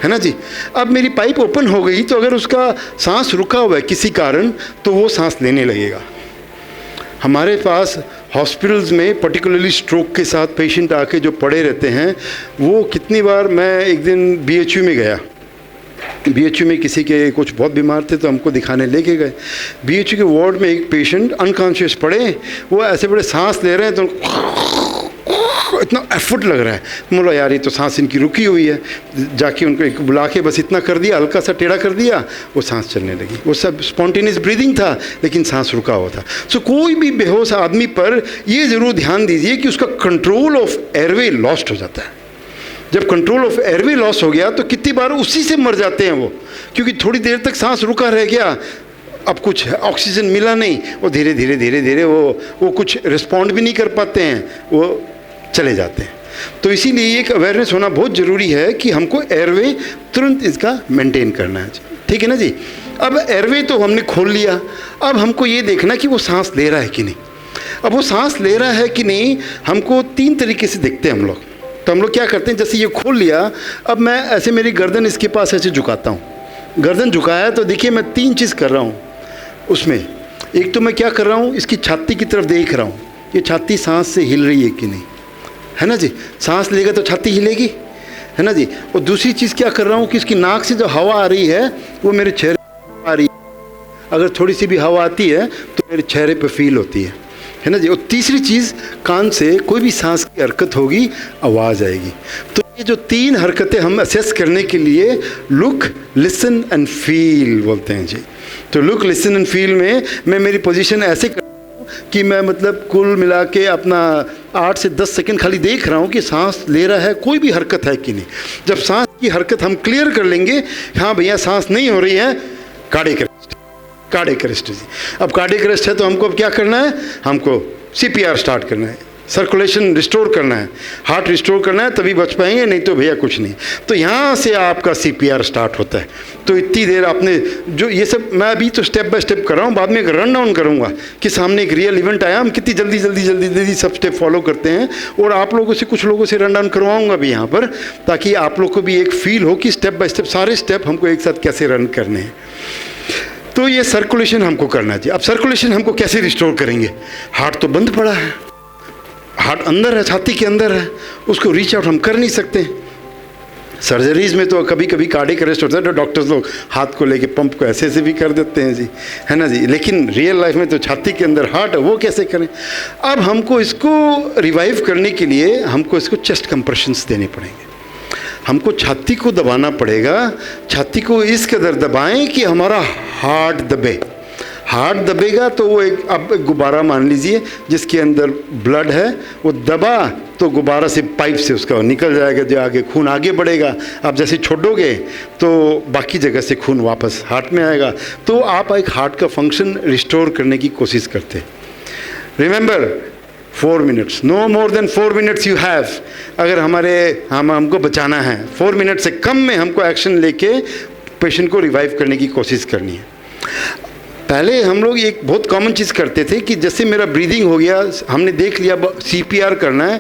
है ना जी। अब मेरी पाइप ओपन हो गई तो अगर उसका सांस रुका हुआ है किसी कारण तो वो सांस लेने लगेगा। हमारे पास हॉस्पिटल्स में पर्टिकुलरली स्ट्रोक के साथ पेशेंट आके जो पड़े रहते हैं, वो कितनी बार, मैं एक दिन BHU में गया, BHU में किसी के कुछ बहुत बीमार थे तो हमको दिखाने लेके गए। BHU के वार्ड में एक पेशेंट अनकॉन्शियस पड़े, वो ऐसे बड़े सांस ले रहे हैं तो इतना एफर्ट लग रहा है, बोला यार ये तो सांस इनकी रुकी हुई है। जाके उनको एक बुला के बस इतना कर दिया, हल्का सा टेढ़ा कर दिया, वो सांस चलने लगी। वो सब स्पॉन्टेनियस ब्रीदिंग था लेकिन सांस रुका हुआ था। सो कोई भी बेहोश आदमी पर ये ज़रूर ध्यान दीजिए कि उसका कंट्रोल ऑफ एयरवे लॉस्ट हो जाता है। जब कंट्रोल ऑफ एयरवे लॉस हो गया तो कितनी बार उसी से मर जाते हैं वो, क्योंकि थोड़ी देर तक सांस रुका रह गया, अब कुछ ऑक्सीजन मिला नहीं, वो धीरे धीरे धीरे धीरे वो कुछ रिस्पॉन्ड भी नहीं कर पाते हैं, वो चले जाते हैं। तो इसीलिए एक अवेयरनेस होना बहुत ज़रूरी है कि हमको एयरवे तुरंत इसका मेंटेन करना है। ठीक है ना जी। अब एयरवे तो हमने खोल लिया, अब हमको ये देखना कि वो सांस ले रहा है कि नहीं। अब वो सांस ले रहा है कि नहीं हमको 3 तरीके से देखते हैं हम लोग। तो हम लोग क्या करते हैं, जैसे ये खोल लिया, अब मैं ऐसे मेरी गर्दन इसके पास ऐसे झुकाता हूँ। गर्दन झुकाया तो देखिए मैं 3 चीज़ कर रहा हूँ उसमें। एक तो मैं क्या कर रहा हूँ, इसकी छाती की तरफ देख रहा हूँ, ये छाती सांस से हिल रही है कि नहीं, है ना जी। सांस लेगा तो छाती हिलेगी, है ना जी। और दूसरी चीज़ क्या कर रहा हूँ कि इसकी नाक से जो हवा आ रही है वो मेरे चेहरे पर आ रही है। अगर थोड़ी सी भी हवा आती है तो मेरे चेहरे पर फील होती है ना जी। और तीसरी चीज़, कान से कोई भी सांस की हरकत होगी आवाज़ आएगी। तो ये जो 3 हरकतें हम असेस करने के लिए लुक, लिसन एंड फील बोलते हैं जी। तो लुक, लिसन एंड फील में मैं मेरी पोजीशन ऐसे करता हूँ कि मैं मतलब कुल मिला के अपना 8 से 10 सेकंड खाली देख रहा हूँ कि सांस ले रहा है, कोई भी हरकत है कि नहीं। जब सांस की हरकत हम क्लियर कर लेंगे, हाँ भैया सांस नहीं हो रही है, कार्डियक अरेस्ट, कार्डियक अरेस्ट जी। अब कार्डियक अरेस्ट है तो हमको अब क्या करना है, हमको CPR स्टार्ट करना है, सर्कुलेशन रिस्टोर करना है, हार्ट रिस्टोर करना है, तभी बच पाएंगे, नहीं तो भैया कुछ नहीं। तो यहाँ से आपका CPR स्टार्ट होता है। तो इतनी देर आपने जो ये सब, मैं अभी तो स्टेप बाय स्टेप कर रहा हूँ, बाद में एक रन डाउन करूँगा कि सामने एक रियल इवेंट आया, हम कितनी जल्दी जल्दी जल्दी जल्दी सब स्टेप फॉलो करते हैं। और आप लोगों से, कुछ लोगों से रन डाउन करवाऊँगा भी यहाँ पर, ताकि आप लोग को भी एक फील हो कि स्टेप बाय स्टेप सारे स्टेप हमको एक साथ कैसे रन करने हैं। तो ये सर्कुलेशन हमको करना चाहिए। अब सर्कुलेशन हमको कैसे रिस्टोर करेंगे, हार्ट तो बंद पड़ा है, हार्ट अंदर है, छाती के अंदर है, उसको रीच आउट हम कर नहीं सकते। सर्जरीज में तो कभी कभी कार्डियक अरेस्ट होता है तो डॉक्टर्स लोग हाथ को लेके पंप को ऐसे ऐसे भी कर देते हैं जी, है ना जी। लेकिन रियल लाइफ में तो छाती के अंदर हार्ट है, वो कैसे करें। अब हमको इसको रिवाइव करने के लिए हमको इसको चेस्ट कंप्रेशंस देने पड़ेंगे। हमको छाती को दबाना पड़ेगा, छाती को इस कदर दबाएं कि हमारा हार्ट दबे। हार्ट दबेगा तो वो एक, अब गुब्बारा मान लीजिए जिसके अंदर ब्लड है, वो दबा तो गुब्बारा से पाइप से उसका निकल जाएगा, जो आगे खून आगे बढ़ेगा। आप जैसे छोड़ोगे तो बाकी जगह से खून वापस हार्ट में आएगा। तो आप एक हार्ट का फंक्शन रिस्टोर करने की कोशिश करते। Remember 4 minutes, no more than 4 minutes you have. अगर हमको बचाना है, 4 मिनट से कम में हमको एक्शन लेके पेशेंट को रिवाइव करने की कोशिश करनी है। पहले हम लोग एक बहुत कॉमन चीज़ करते थे कि जैसे मेरा ब्रीदिंग हो गया, हमने देख लिया CPR करना है,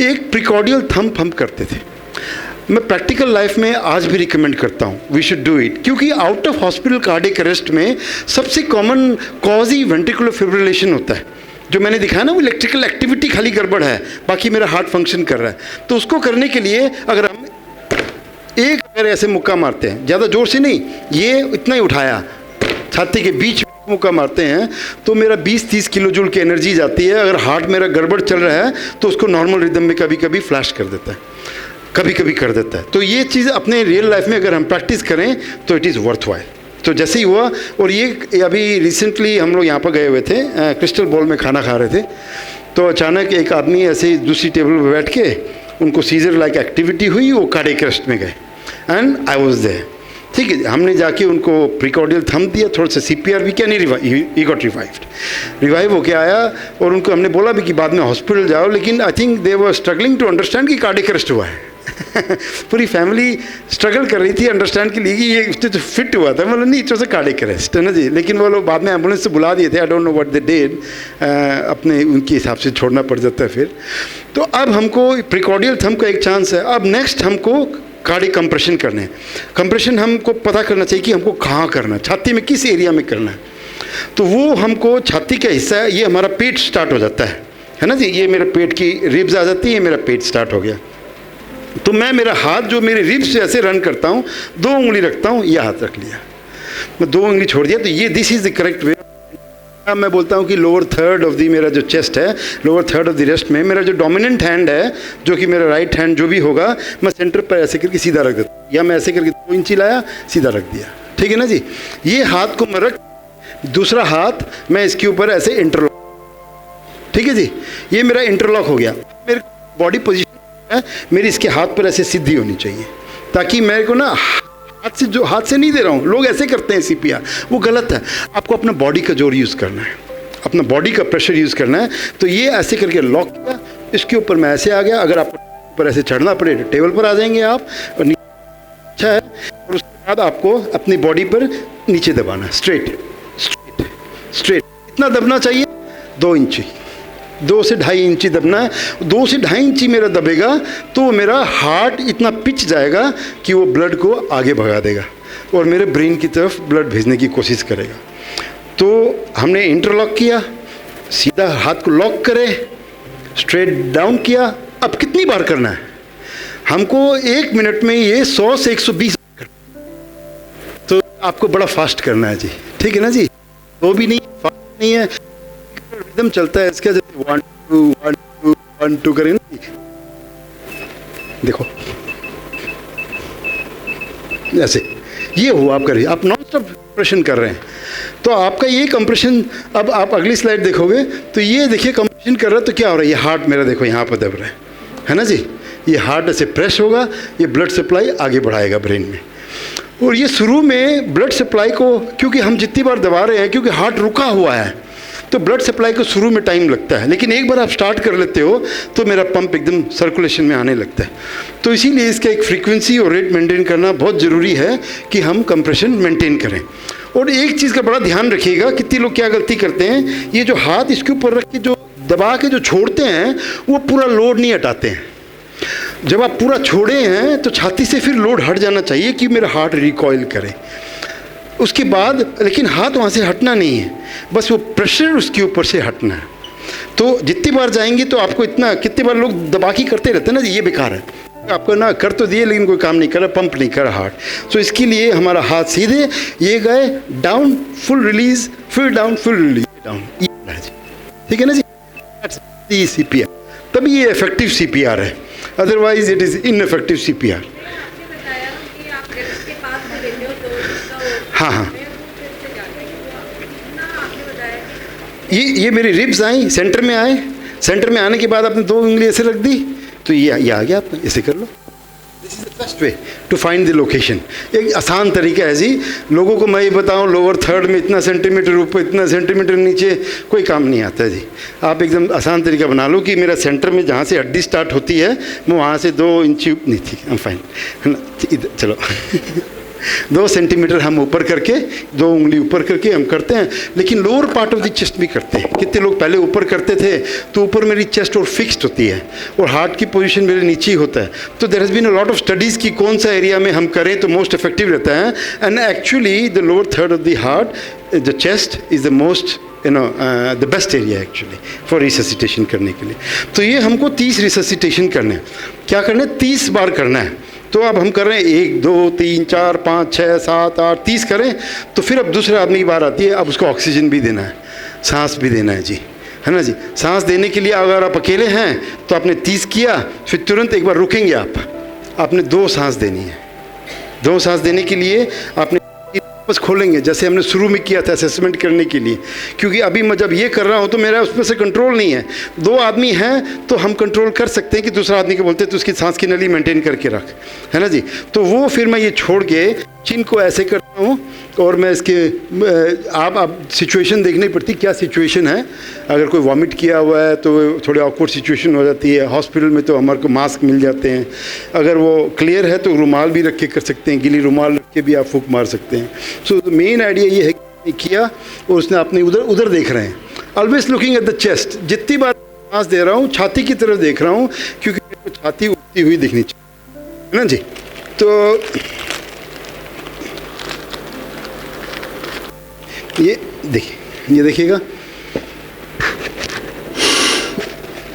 एक प्रिकॉर्डियल थंब हम करते थे। मैं प्रैक्टिकल लाइफ में आज भी रिकमेंड करता हूँ, वी शुड डू इट। क्योंकि out of hospital cardiac arrest में सबसे common cause he ventricular fibrillation होता है। जो मैंने दिखाया ना, वो इलेक्ट्रिकल एक्टिविटी खाली गड़बड़ है, बाकी मेरा हार्ट फंक्शन कर रहा है। तो उसको करने के लिए अगर हम अगर ऐसे मुक्का मारते हैं, ज़्यादा ज़ोर से नहीं, ये इतना ही उठाया, छाती के बीच मुक्का मारते हैं, तो मेरा 20-30 किलो जूल की एनर्जी जाती है। अगर हार्ट मेरा गड़बड़ चल रहा है तो उसको नॉर्मल रिदम में कभी कभी फ्लैश कर देता है, कभी कभी कर देता है। तो ये चीज़ अपने रियल लाइफ में अगर हम प्रैक्टिस करें तो इट इज़ वर्थ वाइल। तो जैसे ही हुआ, और ये अभी रिसेंटली हम लोग यहाँ पर गए हुए थे, क्रिस्टल बॉल में खाना खा रहे थे, तो अचानक एक आदमी ऐसे ही दूसरी टेबल पर बैठ के, उनको सीजर लाइक एक्टिविटी हुई, वो कार्डियक अरेस्ट में गए एंड आई वाज देयर। ठीक है, हमने जाके उनको प्रिकॉर्डियल थंब दिया, थोड़ा सा CPR भी किया, नहीं ही गॉट रिवाइव होके आया। और उनको हमने बोला भी कि बाद में हॉस्पिटल जाओ, लेकिन I think they were struggling to understand कि कार्डियक अरेस्ट हुआ है। पूरी फैमिली स्ट्रगल कर रही थी अंडरस्टैंड के लिए कि ये उससे तो फिट हुआ था, मतलब नहीं, it was a cardiac arrest, है ना जी। लेकिन वो लोग बाद में एम्बुलेंस से बुला दिए थे, I don't know what they did, अपने उनके हिसाब से छोड़ना पड़ जाता है फिर। तो अब हमको प्रिकॉर्डियल थंब का एक चांस है। अब नेक्स्ट हमको कार्डियक कंप्रेशन करने हैं। कंप्रेशन हमको पता करना चाहिए कि हमको कहाँ करना है, छाती में किस एरिया में करना है। तो वो हमको छाती का हिस्सा है, ये हमारा पेट स्टार्ट हो जाता है ना जी। ये मेरे पेट की रिब्स आ जाती है, मेरा पेट स्टार्ट हो गया। तो मैं मेरा हाथ जो मेरे रिब्स से ऐसे रन करता हूँ, 2 उंगली रखता हूँ, यह हाथ रख लिया, मैं 2 उंगली छोड़ दिया। तो ये this is the correct way. मैं बोलता हूँ कि लोअर थर्ड ऑफ दी, मेरा जो चेस्ट है, lower third of the rest में मेरा जो डोमिनेंट हैंड है, जो कि मेरा राइट हैंड जो भी होगा, मैं सेंटर पर ऐसे करके सीधा रख देता हूँ, या मैं ऐसे करके 2 इंची लाया, सीधा रख दिया। ठीक है ना जी। ये हाथ को मैं रख, दूसरा हाथ मैं इसके ऊपर ऐसे इंटरलॉक, ठीक है जी, ये मेरा इंटरलॉक हो गया। मेरे बॉडी पोजिशन है मेरी इसके हाथ पर ऐसे सीधी होनी चाहिए, ताकि मेरे को ना हाथ से नहीं दे रहा हूँ, लोग ऐसे करते हैं CPR, वो गलत है। आपको अपना बॉडी का जोर यूज़ करना है, अपना बॉडी का प्रेशर यूज़ करना है। तो ये ऐसे करके लॉक किया, इसके ऊपर मैं ऐसे आ गया। अगर आपको ऊपर ऐसे चढ़ना पड़े तो टेबल पर आ जाएंगे आप, और अच्छा है। और उसके बाद आपको अपनी बॉडी पर नीचे दबाना है, स्ट्रेट स्ट्रेट स्ट्रेट। इतना दबना चाहिए 2 इंची, 2 से ढाई इंची दबना है। 2 से ढाई इंची मेरा दबेगा तो मेरा हार्ट इतना पिच जाएगा कि वो ब्लड को आगे भगा देगा और मेरे ब्रेन की तरफ ब्लड भेजने की कोशिश करेगा। तो हमने इंटरलॉक किया, सीधा हाथ को लॉक करें, स्ट्रेट डाउन किया। अब कितनी बार करना है हमको? 1 मिनट में ये 100 से 120। तो आपको बड़ा फास्ट करना है जी, ठीक है ना जी? वो भी नहीं, फास्ट नहीं है, रिदम चलता है इसका, जैसे 1 2 1 2 1 2 करें ना। देखो ऐसे ये हुआ, आप करिए, आप नॉन स्टॉप कंप्रेशन कर रहे हैं। तो आपका ये कंप्रेशन, अब आप अगली स्लाइड देखोगे तो ये देखिए कंप्रेशन कर रहा है तो क्या हो रहा है, ये हार्ट मेरा देखो यहाँ पर दब रहा है ना जी? ये हार्ट ऐसे प्रेस होगा, ये ब्लड सप्लाई आगे बढ़ाएगा ब्रेन में। और ये शुरू में ब्लड सप्लाई को, क्योंकि हम जितनी बार दबा रहे हैं, क्योंकि हार्ट रुका हुआ है, तो ब्लड सप्लाई को शुरू में टाइम लगता है, लेकिन एक बार आप स्टार्ट कर लेते हो तो मेरा पंप एकदम सर्कुलेशन में आने लगता है। तो इसीलिए इसका एक फ्रीक्वेंसी और रेट मेंटेन करना बहुत ज़रूरी है कि हम कंप्रेशन मेंटेन करें। और एक चीज़ का बड़ा ध्यान रखिएगा, कितने लोग क्या गलती करते हैं, ये जो हाथ इसके ऊपर रख के जो दबा के जो छोड़ते हैं वो पूरा लोड नहीं हटाते हैं। जब आप पूरा छोड़े हैं तो छाती से फिर लोड हट जाना चाहिए कि मेरा हार्ट रिकॉइल करे। उसके बाद लेकिन हाथ वहाँ से हटना नहीं है, बस वो प्रेशर उसके ऊपर से हटना है। तो जितनी बार जाएंगे तो आपको इतना, कितनी बार लोग दबा के करते रहते हैं ना, ये बेकार है। आपको ना कर तो दिए लेकिन कोई काम नहीं कर रहा, पंप नहीं कर रहा हार्ट। तो इसके लिए हमारा हाथ सीधे, ये गए डाउन, फुल रिलीज, फिर डाउन, फुल रिलीज, डाउन, ठीक है ना जी? ये CPR, तभी ये इफेक्टिव CPR है, otherwise it is ineffective CPR। हाँ हाँ, ये मेरी रिब्स आई, सेंटर में आए, सेंटर में आने के बाद आपने 2 उंगली ऐसे रख दी तो ये आ गया, आप ऐसे कर लो। This is the best way to find the location. एक आसान तरीका है जी। लोगों को मैं ये बताऊं लोअर थर्ड में इतना सेंटीमीटर ऊपर, इतना सेंटीमीटर नीचे, कोई काम नहीं आता है जी। आप एकदम आसान तरीका बना लो कि मेरा सेंटर में जहाँ से हड्डी स्टार्ट होती है मैं वहाँ से 2 इंच नहीं, ठीक है, फाइन है ना, चलो 2 सेंटीमीटर हम ऊपर करके, 2 उंगली ऊपर करके हम करते हैं। लेकिन lower part of the chest भी करते हैं। कितने लोग पहले ऊपर करते थे तो ऊपर मेरी चेस्ट और फिक्स्ड होती है और हार्ट की पोजीशन मेरे नीचे ही होता है। तो there has been a lot of studies कि कौन सा एरिया में हम करें तो मोस्ट इफेक्टिव रहता है। And actually the lower third of the heart, the chest is the most the best area actually for resuscitation करने के लिए। तो ये हमको 30 रिससिटेशन करने हैं। क्या करना है? 30 बार करना है। तो अब हम कर रहे हैं 1 2 3 4 5 6 7 8 30 करें। तो फिर अब दूसरे आदमी की बार आती है, अब उसको ऑक्सीजन भी देना है, सांस भी देना है जी, है ना जी। सांस देने के लिए अगर आप अकेले हैं तो आपने 30 किया, फिर तुरंत एक बार रुकेंगे आपने 2 सांस देनी है। 2 सांस देने के लिए आपने बस खोलेंगे, जैसे हमने शुरू में किया था असेसमेंट करने के लिए। क्योंकि अभी मैं जब ये कर रहा हूँ तो मेरा उस पर से कंट्रोल नहीं है। 2 आदमी हैं तो हम कंट्रोल कर सकते हैं कि दूसरा आदमी को बोलते हैं तो उसकी सांस की नली मेंटेन करके रख, है ना जी। तो वो फिर मैं ये छोड़ के चिन को ऐसे करता हूँ और मैं इसके आप सिचुएशन देखनी पड़ती, क्या सिचुएशन है। अगर कोई वॉमिट किया हुआ है तो थोड़ी ऑकवर्ड सिचुएशन हो जाती है। हॉस्पिटल में तो हमारे को मास्क मिल जाते हैं। अगर वो क्लियर है तो रुमाल भी रख के कर सकते हैं, गीली रुमाल रख के भी आप फूंक मार सकते हैं। सो मेन आइडिया ये है कि किया और उसने अपने उधर देख रहे हैं, always looking at the chest. जितनी बार सांस दे रहा हूँ छाती की तरफ देख रहा हूँ, क्योंकि मेरे को छाती उठती हुई दिखनी चाहिए, है ना जी। तो ये देखिए, ये देखिएगा,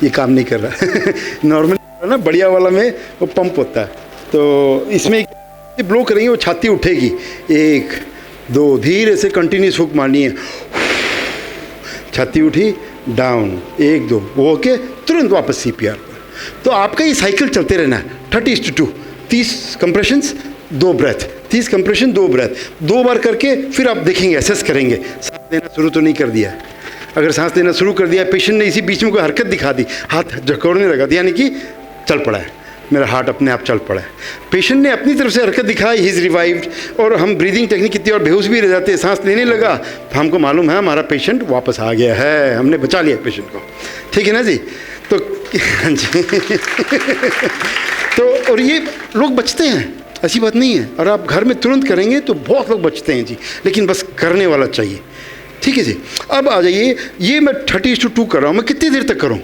ये काम नहीं कर रहा नॉर्मल ना बढ़िया वाला में वो पंप होता है, तो इसमें ब्लो करेंगे वो छाती उठेगी। 1 2 धीरे से कंटिन्यूस हुक मारनी है, छाती उठी, डाउन, 1 2 वो ओके, तुरंत वापस CPR पर। तो आपका ये साइकिल चलते रहना है 30:2, 30 कंप्रेशंस 2 ब्रेथ, 30 कंप्रेशन 2 ब्रेथ, 2 बार करके फिर आप देखेंगे, एसेस करेंगे सांस लेना शुरू तो नहीं कर दिया है। अगर सांस लेना शुरू कर दिया, पेशेंट ने इसी बीच में कोई हरकत दिखा दी, हाथ झकोड़ने लगा, यानी कि चल पड़ा है, मेरा हार्ट अपने आप चल पड़ा है। पेशेंट ने अपनी तरफ से हरकत दिखाई, ही इज़ रिवाइव्ड, और हम ब्रीदिंग टेक्निक कितनी और बेहोश भी रह जाते हैं, सांस लेने लगा तो हमको मालूम है हमारा पेशेंट वापस आ गया है, हमने बचा लिया पेशेंट को। ठीक है ना जी? तो हाँ जी तो और ये लोग बचते हैं, ऐसी बात नहीं है, और आप घर में तुरंत करेंगे तो बहुत लोग बचते हैं जी, लेकिन बस करने वाला चाहिए। ठीक है जी। अब आ जाइए, ये मैं 30:2 कर रहा हूँ, मैं कितनी देर तक करूँ?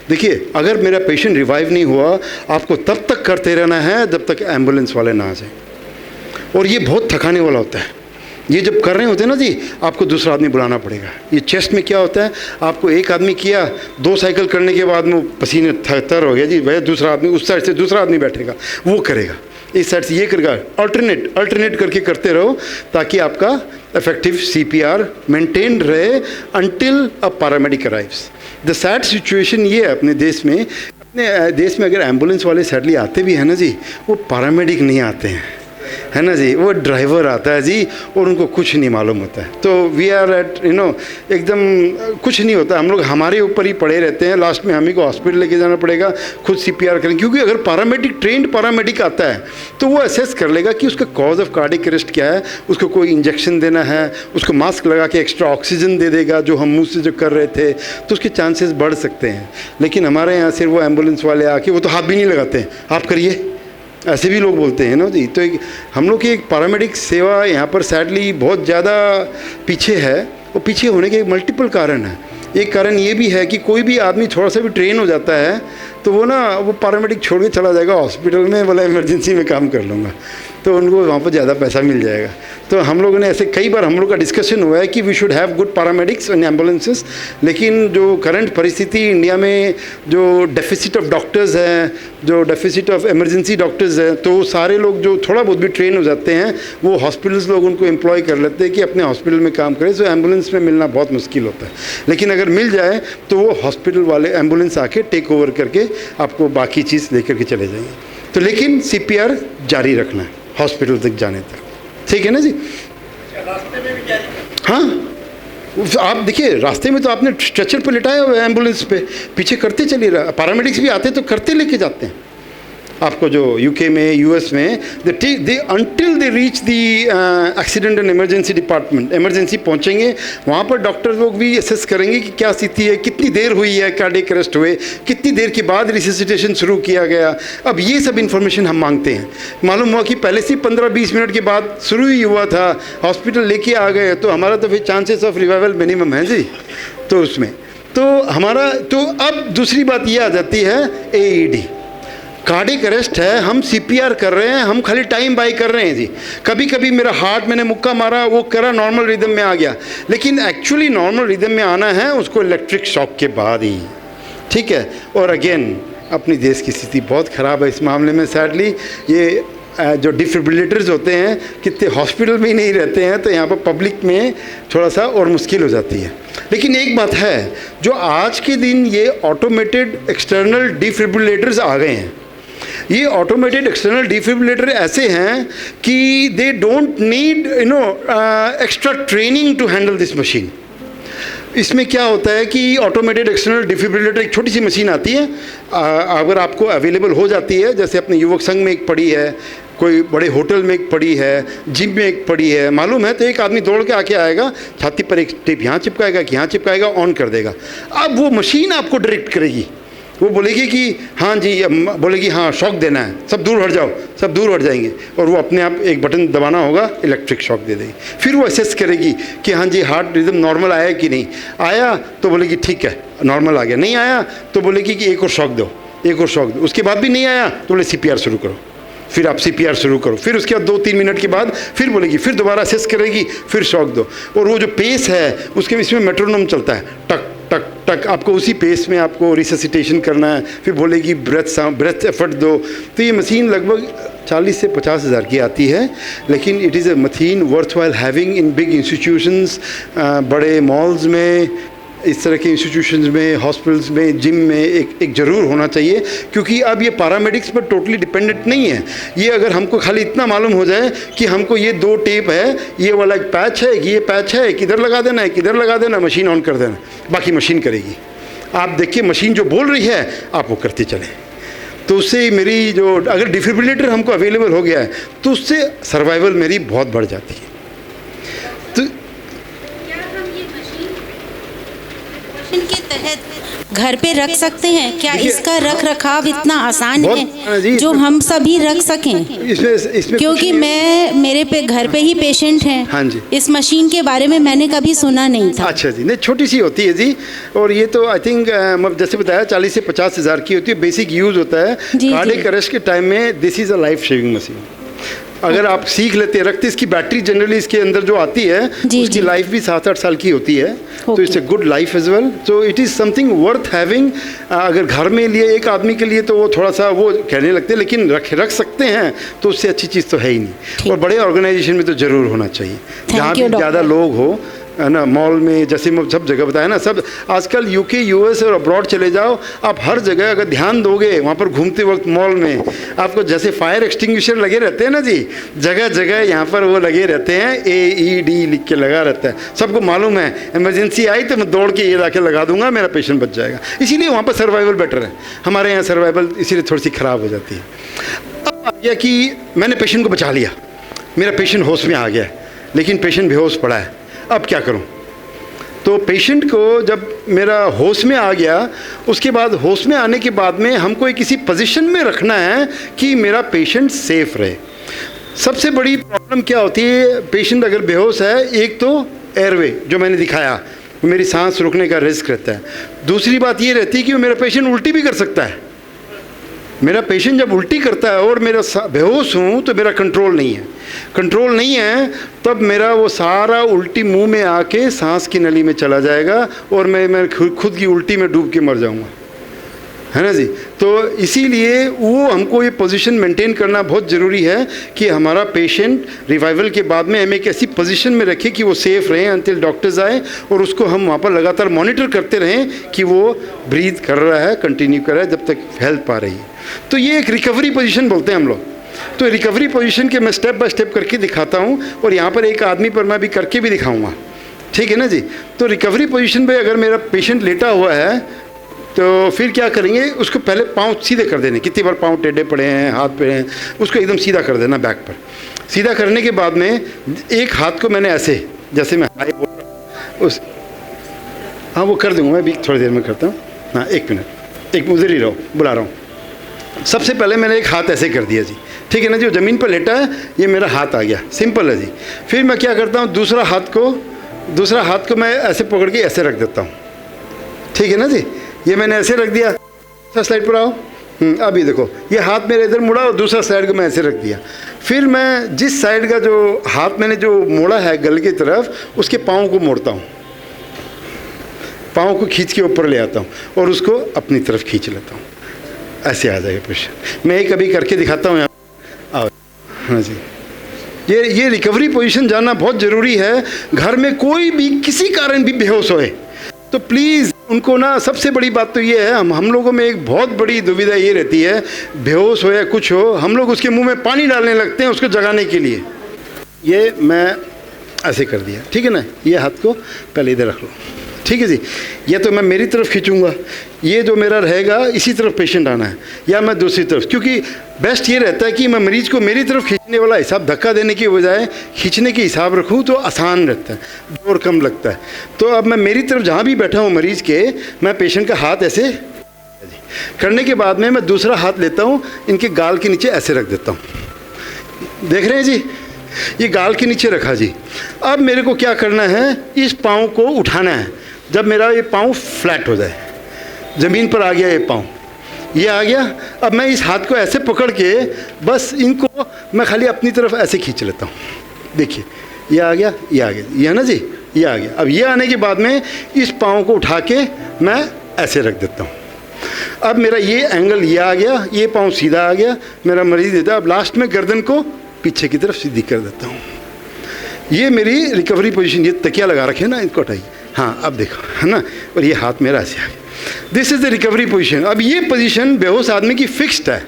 देखिए, अगर मेरा पेशेंट रिवाइव नहीं हुआ, आपको तब तक करते रहना है जब तक एम्बुलेंस वाले ना आ जाए, और ये बहुत थकाने वाला होता है। ये जब कर रहे होते हैं ना जी, आपको दूसरा आदमी बुलाना पड़ेगा। ये चेस्ट में क्या होता है, आपको एक आदमी किया, 2 साइकिल करने के बाद में पसीने तर हो गया जी, वह दूसरा आदमी, उस साइड से दूसरा आदमी बैठेगा, वो करेगा, इस साइड से ये करेगा, अल्टरनेट करके करते रहो ताकि आपका इफेक्टिव CPR मेंटेन रहे until a paramedic arrives. The sad situation ये है अपने देश में, अगर एम्बुलेंस वाले सैडली आते भी हैं ना जी, वो पैरामेडिक नहीं आते हैं, है ना जी, वो ड्राइवर आता है जी, और उनको कुछ नहीं मालूम होता है। तो वी आर एट एकदम कुछ नहीं होता, हम लोग हमारे ऊपर ही पड़े रहते हैं, लास्ट में हम ही को हॉस्पिटल लेके जाना पड़ेगा, खुद CPR करें, क्योंकि अगर ट्रेंड पैरामेडिक आता है तो वो असेस कर लेगा कि उसका कॉज ऑफ कार्डियक अरेस्ट क्या है, उसको कोई इंजेक्शन देना है, उसको मास्क लगा के एक्स्ट्रा ऑक्सीजन दे देगा जो हम मुँह से जो कर रहे थे, तो उसके चांसेस बढ़ सकते हैं। लेकिन हमारे यहाँ सिर्फ वो एम्बुलेंस वाले आके वो तो हाथ भी नहीं लगाते हैं, आप करिए, ऐसे भी लोग बोलते हैं ना जी। तो हम लोग की एक पैरामेडिक सेवा यहाँ पर सैडली बहुत ज़्यादा पीछे है, और पीछे होने के मल्टीपल कारण हैं। एक कारण ये भी है कि कोई भी आदमी थोड़ा सा भी ट्रेन हो जाता है तो वो पैरामेडिक छोड़ के चला जाएगा हॉस्पिटल में, बोला इमरजेंसी में काम कर लूँगा, तो उनको वहाँ पर ज़्यादा पैसा मिल जाएगा। तो हम लोगों ने ऐसे कई बार हम लोग का डिस्कशन हुआ है कि we should have good paramedics and ambulances, लेकिन जो करंट परिस्थिति इंडिया में, जो डेफिसिट ऑफ डॉक्टर्स है, जो डेफिसिट ऑफ इमरजेंसी डॉक्टर्स है, तो सारे लोग जो थोड़ा बहुत भी ट्रेन हो जाते हैं वो हॉस्पिटल्स लोग उनको एम्प्लॉय कर लेते हैं कि अपने हॉस्पिटल में काम करें, तो एम्बुलेंस में मिलना बहुत मुश्किल होता है। लेकिन अगर मिल जाए तो वो हॉस्पिटल वाले एम्बुलेंस आके टेक ओवर करके आपको बाकी चीज़ लेकर के चले जाएंगे। तो लेकिन CPR जारी रखना है हॉस्पिटल तक जाने तक, ठीक है ना जी? रास्ते में भी जारी? हाँ, आप देखिए रास्ते में तो आपने स्ट्रेचर पे लिटाया हुआ है, एम्बुलेंस पे पीछे करते चलिए रहा, पैरामेडिक्स भी आते तो करते लेके जाते हैं आपको। जो UK में, US में, they until they reach the accident and emergency department, emergency पहुंचेंगे, वहाँ पर डॉक्टर लोग भी असेस करेंगे कि क्या स्थिति है, कितनी देर हुई है कार्डियक अरेस्ट हुए, कितनी देर के बाद रिससिटेशन शुरू किया गया। अब ये सब इन्फॉर्मेशन हम मांगते हैं। मालूम हुआ कि पहले से 15-20 मिनट के बाद शुरू ही हुआ था, हॉस्पिटल लेके आ गए, तो हमारा तो फिर चांसेस ऑफ रिवाइवल मिनिमम है जी। तो उसमें तो हमारा, तो अब दूसरी बात ये आ जाती है AED, कार्डियक अरेस्ट है, हम CPR कर रहे हैं, हम खाली टाइम बाय कर रहे हैं जी। कभी कभी मेरा हार्ट, मैंने मुक्का मारा, वो करा, नॉर्मल रिदम में आ गया, लेकिन एक्चुअली नॉर्मल रिदम में आना है उसको इलेक्ट्रिक शॉक के बाद ही, ठीक है। और अगेन अपनी देश की स्थिति बहुत ख़राब है इस मामले में सैडली। ये जो डिफिब्रिलेटर्स होते हैं कितने हॉस्पिटल में ही नहीं रहते हैं, तो यहाँ पर पब्लिक में थोड़ा सा और मुश्किल हो जाती है। लेकिन एक बात है, जो आज के दिन ये ऑटोमेटेड एक्सटर्नल डिफिब्रिलेटर्स आ गए हैं, ये ऑटोमेटेड एक्सटर्नल डिफिब्रिलेटर ऐसे हैं कि they don't need extra training to handle this machine. इसमें क्या होता है कि ऑटोमेटेड एक्सटर्नल डिफिब्रिलेटर एक छोटी सी मशीन आती है, अगर आपको अवेलेबल हो जाती है, जैसे अपने युवक संघ में एक पड़ी है, कोई बड़े होटल में एक पड़ी है, जिम में एक पड़ी है, मालूम है, तो एक आदमी दौड़ के आके आएगा, छाती पर एक टेप यहाँ चिपकाएगा कि यहाँ चिपकाएगा, ऑन कर देगा। अब वो मशीन आपको डायरेक्ट करेगी, वो बोलेगी कि हाँ जी, बोलेगी हाँ शॉक देना है, सब दूर हट जाओ, सब दूर हट जाएंगे, और वो अपने आप एक बटन दबाना होगा, इलेक्ट्रिक शॉक दे देगी। फिर वो असेस करेगी कि हाँ जी हार्ट रिदम नॉर्मल आया कि नहीं आया, तो बोलेगी ठीक है नॉर्मल आ गया, नहीं आया तो बोलेगी कि एक और शॉक दो, एक और शॉक दो, उसके बाद भी नहीं आया तो बोले CPR शुरू करो, फिर आप CPR शुरू करो, फिर उसके बाद 2-3 मिनट के बाद फिर बोलेगी, फिर दोबारा असेस करेगी, फिर शॉक दो। और वो जो पेस है उसके इसमें मेट्रोनोम चलता है, टक टक टक, आपको उसी पेस में आपको रिससिटेशन करना है, फिर बोलेगी ब्रेथ एफर्ट दो। तो ये मशीन लगभग 40 से 50 हज़ार की आती है, लेकिन it is a machine worth while having in big institutions, बड़े मॉल्स में, इस तरह के इंस्टीट्यूशंस में, हॉस्पिटल्स में, जिम में एक ज़रूर होना चाहिए, क्योंकि अब ये पैरामेडिक्स पर टोटली डिपेंडेंट नहीं है। ये अगर हमको खाली इतना मालूम हो जाए कि हमको ये 2 टेप है, ये वाला एक पैच है, ये पैच है, किधर लगा देना है, किधर लगा देना, मशीन ऑन कर देना, बाकी मशीन करेगी। आप देखिए मशीन जो बोल रही है आप वो करते चलें। तो उससे मेरी जो अगर डिफिब्रिलेटर हमको अवेलेबल हो गया है तो उससे सर्वाइवल मेरी बहुत बढ़ जाती है। तो क्या हम ये मशीन के तहत घर पे रख सकते हैं क्या? देखिए, इसका रख रखाव इतना आसान हाँ है जी, जो हम सभी रख सकें? इसमें क्योंकि मेरे पे घर पे ही पेशेंट हैं। हाँ जी। इस मशीन के बारे में मैंने कभी सुना नहीं था। अच्छा जी, नहीं छोटी सी होती है जी, और ये तो आई थिंक जैसे बताया 40 से 50 हज़ार की होती है, बेसिक यूज़ होता है जी, कार्डियक अरेस्ट के टाइम में। This is a life saving machine. अगर आप सीख लेते हैं रखते, इसकी बैटरी जनरली इसके अंदर जो आती है जी, उसकी जी। लाइफ भी 7-8 साल की होती है, तो Okay. It's a good life as well. तो it is something worth having. अगर घर में लिए एक आदमी के लिए तो वो थोड़ा सा वो कहने लगते हैं, लेकिन रख सकते हैं तो उससे अच्छी चीज़ तो है ही नहीं। और बड़े ऑर्गेनाइजेशन में तो ज़रूर होना चाहिए, जहाँ भी you, ज़्यादा doctor. लोग हो, है ना, मॉल में, जैसे मैं सब जगह बताया ना, सब आजकल यूके यूएस और अब्रॉड चले जाओ, आप हर जगह अगर ध्यान दोगे वहाँ पर घूमते वक्त मॉल में आपको जैसे फायर एक्सटिंग्विशर लगे रहते हैं ना जी, जगह जगह यहाँ पर वो लगे रहते हैं, AED लिख के लगा रहता है। सबको मालूम है इमरजेंसी आई तो मैं दौड़ के ये लाके लगा दूंगा, मेरा पेशेंट बच जाएगा। इसीलिए वहाँ पर सर्वाइवल बेटर है। हमारे यहाँ सर्वाइवल इसीलिए थोड़ी सी ख़राब हो जाती है। अब आ गया कि मैंने पेशेंट को बचा लिया, मेरा पेशेंट होश में आ गया, लेकिन पेशेंट बेहोश पड़ा है, अब क्या करूं? तो पेशेंट को जब मेरा होश में आ गया, उसके बाद होश में आने के बाद में हमको एक किसी पोजीशन में रखना है कि मेरा पेशेंट सेफ रहे। सबसे बड़ी प्रॉब्लम क्या होती है, पेशेंट अगर बेहोश है, एक तो एयरवे जो मैंने दिखाया, मेरी सांस रुकने का रिस्क रहता है। दूसरी बात ये रहती है कि मेरा पेशेंट उल्टी भी कर सकता है। मेरा पेशेंट जब उल्टी करता है और मेरा बेहोश हूँ तो मेरा कंट्रोल नहीं है। कंट्रोल नहीं है तब मेरा वो सारा उल्टी मुंह में आके सांस की नली में चला जाएगा और मैं खुद की उल्टी में डूब के मर जाऊँगा, है ना जी। तो इसीलिए वो हमको ये पोजीशन मेंटेन करना बहुत ज़रूरी है कि हमारा पेशेंट रिवाइवल के बाद में हम एक ऐसी पोजीशन में रखें कि वो सेफ रहें अंटिल डॉक्टर्स आए, और उसको हम वहाँ पर लगातार मॉनिटर करते रहें कि वो ब्रीथ कर रहा है, कंटिन्यू कर रहा है जब तक हेल्प आ रही है। तो ये एक रिकवरी पोजीशन बोलते हैं हम लोग। तो रिकवरी पोजीशन के मैं स्टेप बाय स्टेप करके दिखाता हूँ, और यहाँ पर एक आदमी पर मैं भी करके भी दिखाऊँगा, ठीक है ना जी। तो रिकवरी पोजीशन पे अगर मेरा पेशेंट लेटा हुआ है तो फिर क्या करेंगे, उसको पहले पाँव सीधे कर देने। कितनी बार पाँव टेढ़े पड़े हैं, हाथ पे हैं, उसको एकदम सीधा कर देना बैक पर। सीधा करने के बाद में एक हाथ को मैंने ऐसे, जैसे मैं हाई बोल रहा हूँ उस, हाँ वो कर दूँगा, मैं भी थोड़ी देर में करता हूँ। हाँ 1 मिनट, एक उधर ही रहो, बुला रहा हूँ। सबसे पहले मैंने एक हाथ ऐसे कर दिया जी, ठीक है ना जी। ज़मीन पर लेटा है, ये मेरा हाथ आ गया, सिंपल है जी। फिर मैं क्या करता हूँ, दूसरा हाथ को मैं ऐसे पकड़ के ऐसे रख देता हूँ, ठीक है ना जी। ये मैंने ऐसे रख दिया, दूसरा साइड पर आओ। अभी देखो ये हाथ मेरे इधर मुड़ा और दूसरा साइड को मैं ऐसे रख दिया। फिर मैं जिस साइड का जो हाथ मैंने जो मोड़ा है गल की तरफ, उसके पाँव को मोड़ता हूँ, पाँव को खींच के ऊपर ले आता हूँ और उसको अपनी तरफ खींच लेता हूँ, ऐसे आ जाएगा पेशेंट। मैं एक अभी करके दिखाता हूँ यहाँ, आओ। हाँ जी, ये रिकवरी पोजीशन जानना बहुत ज़रूरी है। घर में कोई भी किसी कारण भी बेहोश होए तो प्लीज़ उनको ना, सबसे बड़ी बात तो ये है, हम लोगों में एक बहुत बड़ी दुविधा ये रहती है, बेहोश हो या कुछ हो, हम लोग उसके मुंह में पानी डालने लगते हैं उसको जगाने के लिए। ये मैं ऐसे कर दिया, ठीक है ना। ये हाथ को पहले इधर रख लो, ठीक है जी। या तो मैं मेरी तरफ खींचूंगा, ये जो मेरा रहेगा इसी तरफ पेशेंट आना है, या मैं दूसरी तरफ, क्योंकि बेस्ट ये रहता है कि मैं मरीज को मेरी तरफ खींचने वाला हिसाब धक्का देने की बजाय खींचने के हिसाब रखूँ तो आसान रहता है, जोर कम लगता है। तो अब मैं मेरी तरफ जहाँ भी बैठा हूँ मरीज़ के, मैं पेशेंट का हाथ ऐसे करने के बाद में मैं दूसरा हाथ लेता हूँ, इनके गाल के नीचे ऐसे रख देता हूँ। देख रहे हैं जी, ये गाल के नीचे रखा जी। अब मेरे को क्या करना है, इस पाँव को उठाना है। जब मेरा ये पाँव फ्लैट हो जाए, ज़मीन पर आ गया ये पाँव, ये आ गया, अब मैं इस हाथ को ऐसे पकड़ के बस इनको मैं खाली अपनी तरफ ऐसे खींच लेता हूँ। देखिए ये आ गया, ये आ गया, ये है ना जी, ये आ गया। अब ये आने के बाद में इस पाँव को उठा के मैं ऐसे रख देता हूँ। अब मेरा ये एंगल ये आ गया, ये पाँव सीधा आ गया, मेरा मरीज देता है। अब लास्ट में गर्दन को पीछे की तरफ सीधी कर देता हूँ। ये मेरी रिकवरी पोजीशन। ये तकिया लगा रखे ना, इनको हटाइए। हाँ अब देखो, है ना, और ये हाथ मेरा ऐसे आ गया। This is the recovery position. अब ये पोजीशन बेहोश आदमी की फिक्स्ड है,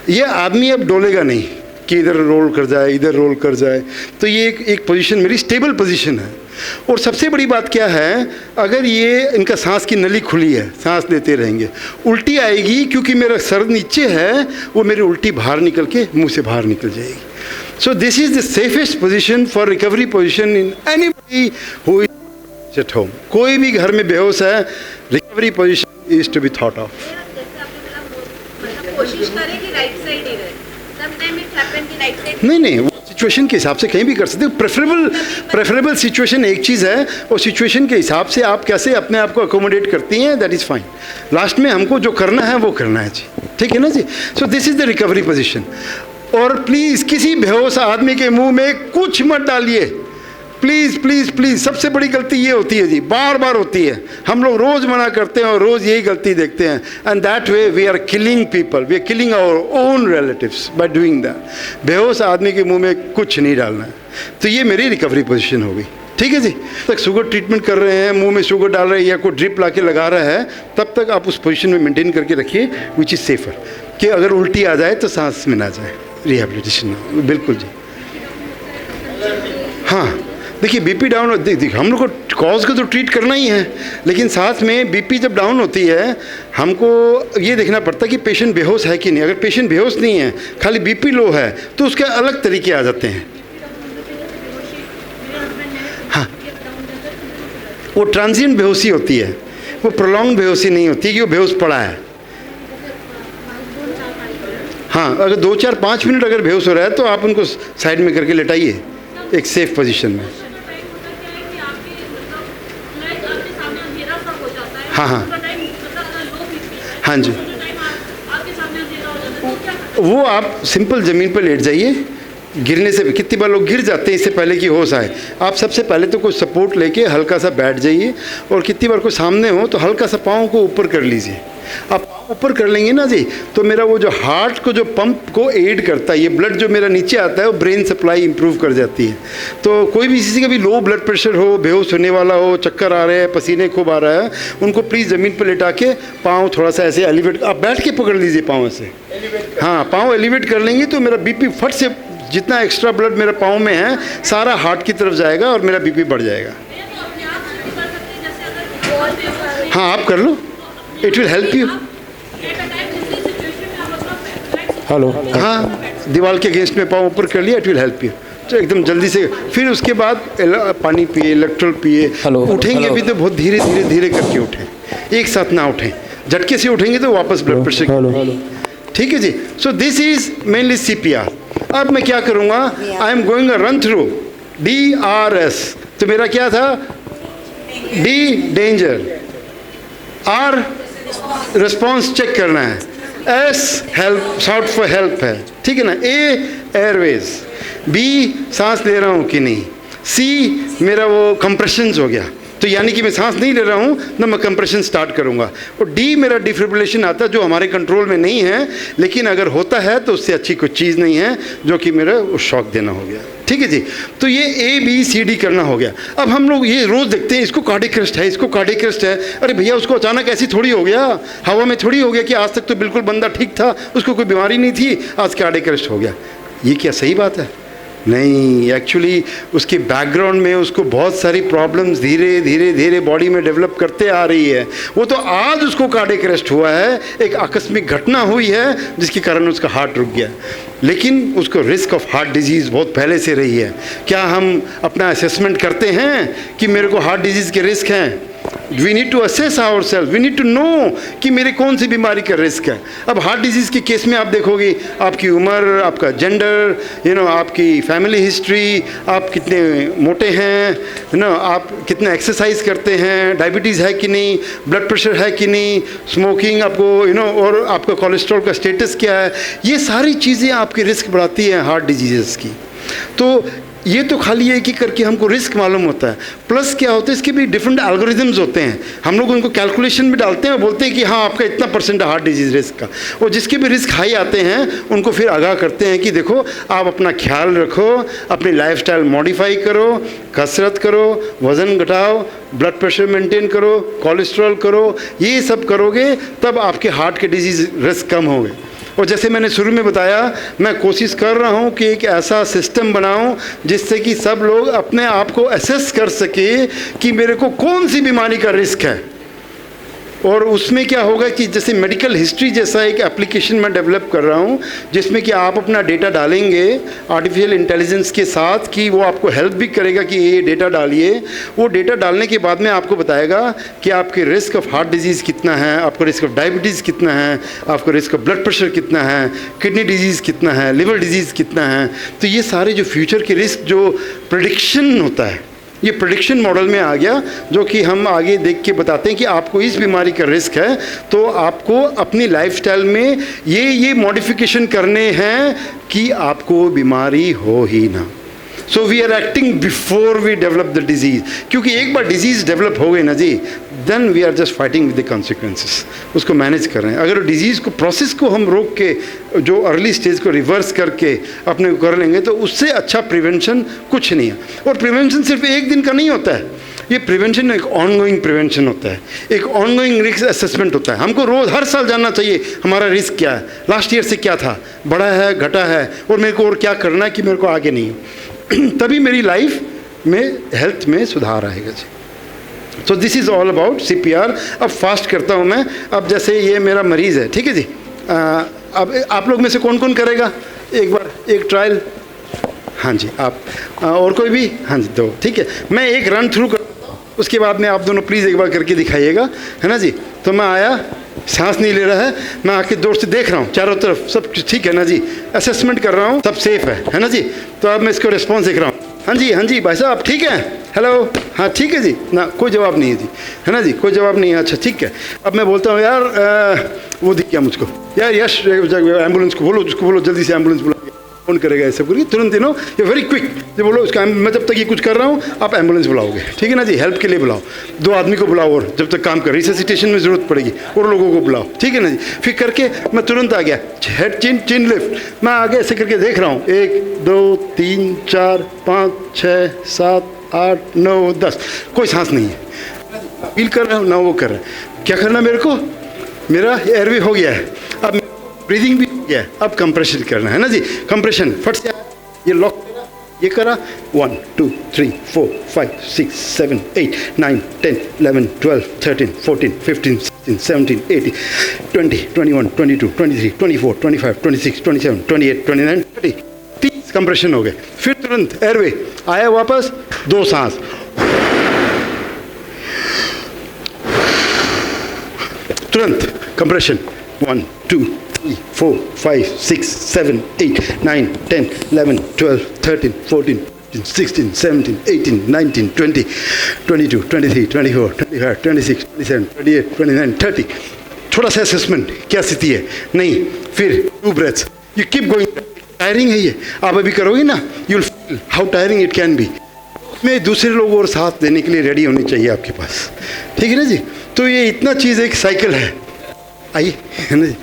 ये आदमी अब डोलेगा नहीं कि इधर रोल कर जाए, इधर रोल कर जाए। तो ये एक पोजीशन मेरी स्टेबल पोजीशन है। और सबसे बड़ी बात क्या है, अगर ये इनका सांस की नली खुली है, सांस लेते रहेंगे, उल्टी आएगी क्योंकि मेरा सर नीचे है, वो मेरी उल्टी बाहर निकल के मुंह से बाहर निकल जाएगी। So this is the safest position for recovery position in anybody who is at home. कोई भी घर में बेहोश है, recovery position is to be thought of. कोशिश करें कि राइट साइड ही रहे, समटाइम इट हैपन कि राइट साइड नहीं, वो सिचुएशन के हिसाब से कहीं भी कर सकते हो। प्रेफरेबल सिचुएशन एक चीज़ है, और सिचुएशन के हिसाब से आप कैसे अपने आप को अकोमोडेट करती हैं, दैट इज़ फाइन। लास्ट में हमको जो करना है वो करना है जी, ठीक है ना जी। So this is the recovery position. और प्लीज़ किसी बेहोश आदमी के मुंह में कुछ मत डालिए, प्लीज़ प्लीज़ प्लीज़। सबसे बड़ी गलती ये होती है जी, बार बार होती है, हम लोग रोज़ मना करते हैं और रोज़ यही गलती देखते हैं, and that way we are killing people, we are killing our own relatives by doing that. बेहोश आदमी के मुंह में कुछ नहीं डालना है। तो ये मेरी रिकवरी पोजीशन होगी, ठीक है जी। तक शुगर ट्रीटमेंट कर रहे हैं, मुंह में शुगर डाल रहे हैं या कोई ड्रिप ला के लगा रहा है, तब तक आप उस पोजीशन में मेंटेन करके रखिए विच इज़ सेफर, कि अगर उल्टी आ जाए तो सांस में ना जाए, रिहेबिलिटेशन बिल्कुल जी। हाँ देखिए, बीपी डाउन, हम लोग को कॉज को तो ट्रीट करना ही है, लेकिन साथ में बीपी जब डाउन होती है हमको ये देखना पड़ता है कि पेशेंट बेहोश है कि नहीं। अगर पेशेंट बेहोश नहीं है, खाली बीपी लो है, तो उसके अलग तरीके आ जाते हैं। हाँ, वो ट्रांजिएंट बेहोशी होती है, वो प्रोलॉन्ग बेहोशी नहीं होती कि वो बेहोश पड़ा है। हाँ, अगर 2, 4, 5 मिनट अगर बेहोश हो रहा है तो आप उनको साइड में करके लेटाइए एक सेफ पोजीशन में। हाँ हाँ हाँ जी, वो आप सिंपल ज़मीन पर लेट जाइए। गिरने से कितनी बार लोग गिर जाते हैं इससे पहले कि होश आए। आप सबसे पहले तो कोई सपोर्ट लेके हल्का सा बैठ जाइए, और कितनी बार कोई सामने हो तो हल्का सा पाँव को ऊपर कर लीजिए। आप ऊपर कर लेंगे ना जी, तो मेरा वो जो हार्ट को जो पंप को एड करता है, ये ब्लड जो मेरा नीचे आता है वो ब्रेन सप्लाई इंप्रूव कर जाती है। तो कोई भी किसी का भी लो ब्लड प्रेशर हो, बेहोश होने वाला हो, चक्कर आ रहे हैं, पसीने खूब आ रहा है, उनको प्लीज़ ज़मीन पर लेटा के पाँव थोड़ा सा ऐसे एलिवेट, आप बैठ के पकड़ लीजिए पाँव से। हाँ, पाँव एलिवेट कर लेंगे तो मेरा बीपी फट से, जितना एक्स्ट्रा ब्लड मेरे पाँव में है सारा हार्ट की तरफ जाएगा और मेरा बीपी बढ़ जाएगा। हाँ, आप कर लो, it will help you. Hello, हाँ, दीवार के अगेंस्ट में पाँव ऊपर कर लिया, इट विल हेल्प यू। तो एकदम जल्दी से, फिर उसके बाद पानी पिए, इलेक्ट्रोल पिए। उठेंगे भी तो बहुत धीरे धीरे धीरे करके उठें, एक साथ ना उठें। झटके से उठेंगे तो वापस ब्लड प्रेशर, ठीक है जी। So this is mainly CPR। अब मैं क्या करूँगा, I am going a run through DRS। तो मेरा क्या था, D danger, R response check करना है, S help, shout for help है, ठीक है ना, A एयरवेज, B सांस ले रहा हूँ कि नहीं, C मेरा वो कंप्रेशंस हो गया, तो यानी कि मैं सांस नहीं ले रहा हूँ ना, मैं कंप्रेशन स्टार्ट करूँगा। और D मेरा डिफिब्रिलेशन आता है, जो हमारे कंट्रोल में नहीं है, लेकिन अगर होता है तो उससे अच्छी कोई चीज़ नहीं है, जो कि मेरा शॉक देना हो गया, ठीक है जी। तो ये ABCD करना हो गया। अब हम लोग ये रोज़ देखते हैं, इसको कार्डियक अरेस्ट है, इसको कार्डियक अरेस्ट है। अरे भैया, उसको अचानक ऐसी थोड़ी हो गया, हवा में थोड़ी हो गया कि आज तक तो बिल्कुल बंदा ठीक था, उसको कोई बीमारी नहीं थी, आज कार्डियक अरेस्ट हो गया। ये क्या सही बात है? नहीं, एक्चुअली उसके बैकग्राउंड में उसको बहुत सारी प्रॉब्लम्स धीरे धीरे धीरे बॉडी में डेवलप करते आ रही है। वो तो आज उसको कार्डियक अरेस्ट हुआ है, एक आकस्मिक घटना हुई है जिसके कारण उसका हार्ट रुक गया, लेकिन उसको रिस्क ऑफ हार्ट डिजीज़ बहुत पहले से रही है। क्या हम अपना असेसमेंट करते हैं कि मेरे को हार्ट डिजीज़ के रिस्क हैं? We need to assess our self, we need to know कि मेरे कौन सी बीमारी का रिस्क है। अब हार्ट डिजीज़ के केस में आप देखोगे, आपकी उम्र, आपका जेंडर, आपकी फैमिली हिस्ट्री, आप कितने मोटे हैं, आप कितना एक्सरसाइज करते हैं, डायबिटीज़ है कि नहीं, ब्लड प्रेशर है कि नहीं, स्मोकिंग आपको, और आपका कोलेस्ट्रॉल का स्टेटस क्या है, ये सारी चीज़ें आपकी रिस्क बढ़ाती हैं हार्ट डिजीज़ की। तो ये तो खाली एक ही करके हमको रिस्क मालूम होता है, प्लस क्या होता है, इसके भी डिफरेंट एल्गोरिदम्स होते हैं। हम लोग उनको कैलकुलेशन में डालते हैं और बोलते हैं कि हाँ, आपका इतना % हार्ट डिजीज़ रिस्क का। और जिसके भी रिस्क हाई आते हैं उनको फिर आगाह करते हैं कि देखो, आप अपना ख्याल रखो, अपनी लाइफस्टाइल मॉडिफाई करो, कसरत करो, वज़न घटाओ, ब्लड प्रेशर मेंटेन करो, कोलेस्ट्रॉल करो, ये सब करोगे तब आपके हार्ट के डिजीज़ रिस्क कम होंगे। और जैसे मैंने शुरू में बताया, मैं कोशिश कर रहा हूँ कि एक ऐसा सिस्टम बनाऊँ जिससे कि सब लोग अपने आप को असेस कर सके कि मेरे को कौन सी बीमारी का रिस्क है। और उसमें क्या होगा कि जैसे मेडिकल हिस्ट्री जैसा एक एप्लीकेशन मैं डेवलप कर रहा हूँ, जिसमें कि आप अपना डेटा डालेंगे आर्टिफिशियल इंटेलिजेंस के साथ, कि वो आपको हेल्प भी करेगा कि ये डेटा डालिए। वो डेटा डालने के बाद में आपको बताएगा कि आपके रिस्क ऑफ हार्ट डिजीज़ कितना है, आपका रिस्क ऑफ डायबिटीज़ कितना है, आपका रिस्क ऑफ ब्लड प्रेशर कितना है, किडनी डिजीज़ कितना है, लिवर डिजीज़ कितना है। तो ये सारे जो फ्यूचर के रिस्क जो प्रेडिक्शन होता है, ये प्रेडिक्शन मॉडल में आ गया, जो कि हम आगे देख के बताते हैं कि आपको इस बीमारी का रिस्क है, तो आपको अपनी लाइफस्टाइल में ये मॉडिफिकेशन करने हैं कि आपको बीमारी हो ही ना। So we are acting before we develop the disease, क्योंकि एक बार डिजीज़ डेवलप हो गई ना जी, then we are just fighting with the consequences, उसको मैनेज कर रहे हैं। अगर डिजीज़ को प्रोसेस को हम रोक के, जो अर्ली स्टेज को रिवर्स करके अपने को कर लेंगे, तो उससे अच्छा प्रिवेंशन कुछ नहीं है। और प्रिवेंशन सिर्फ एक दिन का नहीं होता है, ये प्रिवेंशन एक ऑनगोइंग प्रिवेंशन होता है, एक ऑनगोइंग रिस्क असेसमेंट होता है। हमको रोज़ हर साल जानना चाहिए हमारा रिस्क क्या है, लास्ट ईयर से क्या था, बढ़ा है घटा है, और मेरे को और क्या करना है कि मेरे को आगे नहीं हो। तभी मेरी लाइफ में हेल्थ में सुधार आएगा जी। So this is all about CPR। अब फास्ट करता हूँ मैं। अब जैसे ये मेरा मरीज़ है, ठीक है जी। अब आप लोग में से कौन कौन करेगा एक बार एक ट्रायल? हाँ जी, आप और कोई भी? हाँ जी, दो, ठीक है। मैं एक रन थ्रू कर, उसके बाद में आप दोनों प्लीज़ एक बार करके दिखाइएगा, है ना जी। तो मैं आया, सांस नहीं ले रहा है, मैं आके दूर से देख रहा हूँ चारों तरफ सब ठीक है ना जी, असेसमेंट कर रहा हूँ सब सेफ है ना जी। तो अब मैं इसको रिस्पॉन्स देख रहा हूँ। हाँ जी भाई साहब आप ठीक है? हेलो, हाँ ठीक है जी ना, कोई जवाब नहीं है जी, है ना जी, कोई जवाब नहीं है। अच्छा ठीक है। अब मैं बोलता हूँ यार वो दिख गया मुझको, यार यश एम्बुलेंस को बोलो, उसको बोलो जल्दी से एम्बुलेंस बुला, कौन करेगा ऐसा करके तुरंत, ये वेरी क्विक जो बोलो उसका, मैं जब तक ये कुछ कर रहा हूँ आप एम्बुलेंस बुलाओगे, ठीक है ना जी। हेल्प के लिए बुलाओ, 2 आदमी को बुलाओ, और जब तक काम कर, रिससिटेशन में ज़रूरत पड़ेगी और लोगों को बुलाओ, ठीक है ना जी। फिर करके मैं तुरंत आ गया, हेड चिन लिफ्ट, मैं आगे ऐसे करके देख रहा हूँ, 1 2 3 4 5 6 7 8 9 10, कोई सांस नहीं है। फील कर रहा हूँ ना वो कर रहा है। क्या करना मेरे को? मेरा एयरवे हो गया है, अब ब्रीदिंग भी हो गया है, अब कंप्रेशन करना है ना जी। कंप्रेशन फट से ये लॉक, ये करा, 1 2 3 4 5 6 7 8 9 10 11 12 13 14 15 16 17 18 20 21 22 23 24 25 26 27 28 29 30, 30 कंप्रेशन हो गए। फिर तुरंत एयरवे आया वापस, 2 सांस, तुरंत कंप्रेशन, 1 2 3 4 5 6 7 8 9 10 11 12 13 14 16 17 18 19 20 22 23 24 25 26 27 28 29 30। थोड़ा सा असेसमेंट, क्या स्थिति है, नहीं, फिर 2 breaths, you keep going. Tiring है ये, आप अभी करोगे ना, you will feel how tiring it can be. उसमें दूसरे लोग और साथ देने के लिए रेडी होने चाहिए आपके पास, ठीक है ना जी। तो ये इतना चीज़ एक साइकिल है, आइए, है ना जी।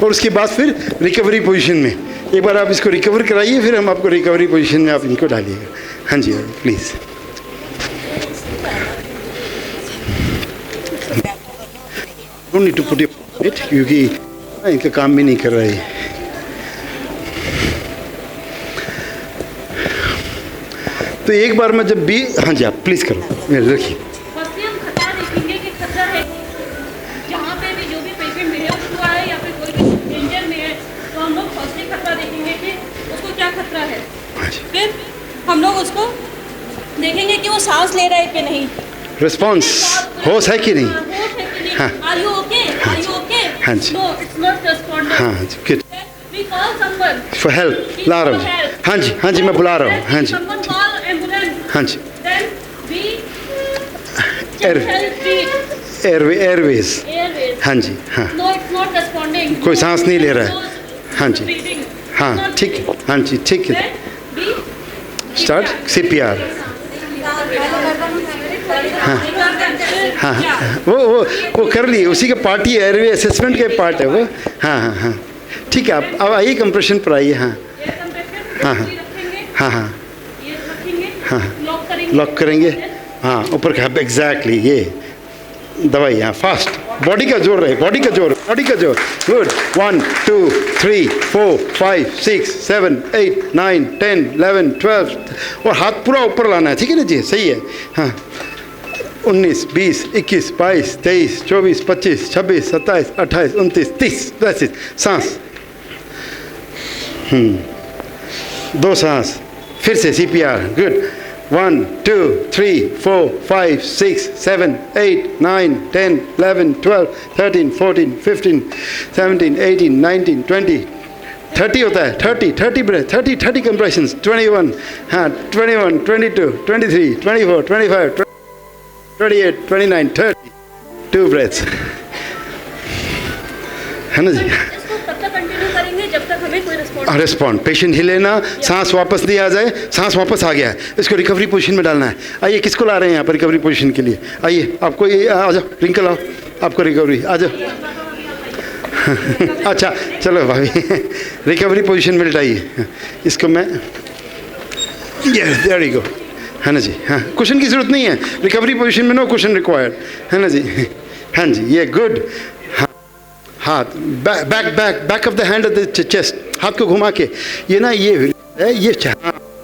और उसके बाद फिर रिकवरी पोजीशन में, एक बार आप इसको रिकवर कराइए, फिर हम आपको रिकवरी पोजीशन में आप इनको डालिएगा। हाँ जी please. Don't need to put it, क्योंकि इनका काम भी नहीं कर रहा है। तो एक बार मैं जब भी, हाँ जी आप प्लीज़ करो, मेरे रखिए। फर्स्टली हम खतरा देखेंगे कि खतरा है, जहाँ पे भी जो भी पेशेंट बेहोश हुआ है या फिर कोई डेंजर में है, तो हम लोग फर्स्टली खतरा देखेंगे कि उसको क्या खतरा है। फिर हम लोग उसको देखेंगे कि वो सांस ले रहा है कि नहीं, रिस्पॉन्स होश है कि नहीं, हाँ, are you okay, are you okay, हाँ जी, नो इट्स नॉट रिस्पॉन्डिंग, हाँ जी, we call someone for help, ला रहा हूँ, हाँ जी, हाँ जी मैं बुला रहा हूँ, हाँ जी, हाँ जी, एयरवेज, हाँ जी, हाँ, कोई सांस नहीं ले रहा है, हाँ जी, हाँ ठीक है, हाँ जी ठीक है, स्टार्ट CPR, हाँ हाँ हाँ, वो कर लिए, उसी का पार्ट ही एयरवे असेसमेंट का पार्ट है वो, हाँ हाँ हाँ ठीक है। आप अब आइए कंप्रेशन पर आइए, हाँ हाँ हाँ हाँ हाँ हाँ, लॉक करेंगे, हाँ ऊपर का एग्जैक्टली ये, दवाई, हाँ फास्ट, बॉडी का जोर रहे, बॉडी का जोर, बॉडी का जोर। गुड। 1 2 3 4 5 6 7 8 9 10 11 12 और हाथ पूरा ऊपर लाना है, ठीक है ना जी, सही है। हाँ 19 20 21 22 23 24 25 26 27 28 29 30। That's it. सांस, 2 सांस, फिर से CPR। गुड। 1 2 3 4 5 6 7 8 9 10 11 12 13 14 15 17 18 19 20 30 होता है, 30 ब्रेथ, 30 कंप्रेशंस, 21, हाँ 21 22 23 24 25 28 29 30 2 ब्रेथ्स, है ना जी। इसको तब तक कंटिन्यू करेंगे जब तक हमें कोई रिस्पॉन्स रिस्पॉन्ड, पेशेंट हिले ना, सांस वापस नहीं आ जाए, सांस वापस आ गया है, इसको रिकवरी पोजीशन में डालना है। आइए, किसको ला रहे हैं यहाँ पर रिकवरी पोजीशन के लिए? आइए, आपको ये आ जाओ, रिंकल आओ, आपको रिकवरी आ जाओ। अच्छा चलो भाभी, रिकवरी पोजीशन में लिटाइए इसको। मैं देयर यू गो, है ना जी। हाँ, कुशन की ज़रूरत नहीं है रिकवरी पोजीशन में, नो कुशन रिक्वायर्ड, है ना जी। हाँ जी, ये गुड। हाथ back of the hand of the chest, हाथ को घुमा के, ये ना ये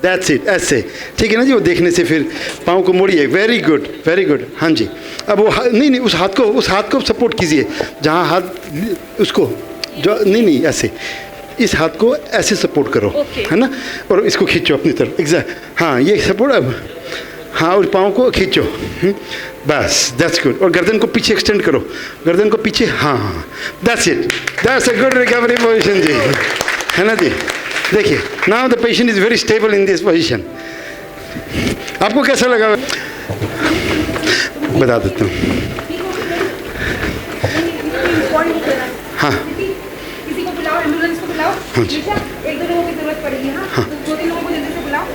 दैट्स इट, ऐसे, ठीक है ना जी। वो देखने से फिर पाँव को मोड़िए, वेरी गुड वेरी गुड। हाँ जी, अब वो नहीं उस हाथ को सपोर्ट कीजिए, जहाँ हाथ उसको जो नहीं ऐसे, इस हाथ को ऐसे सपोर्ट करो, है ना, और इसको खींचो अपनी तरफ, एग्जैक्ट। हाँ, ये सपोर्ट अब, हाँ, और पाँव को खींचो, बस, दैट्स गुड। और गर्दन को पीछे एक्सटेंड करो, गर्दन को पीछे, हाँ, that's it, that's a good recovery position जी, है ना जी। देखिए, now the patient is very stable in this position. आपको कैसा लगा बता देता हूँ। हाँ किसी को बुलाओ, एम्बुलेंस को बुलाओ, हाँ जी। ठीक है? 1-2 लोगों की जरूरत पड़ेगी, हाँ, 2-3 लोगों को जल्दी से बुलाओ।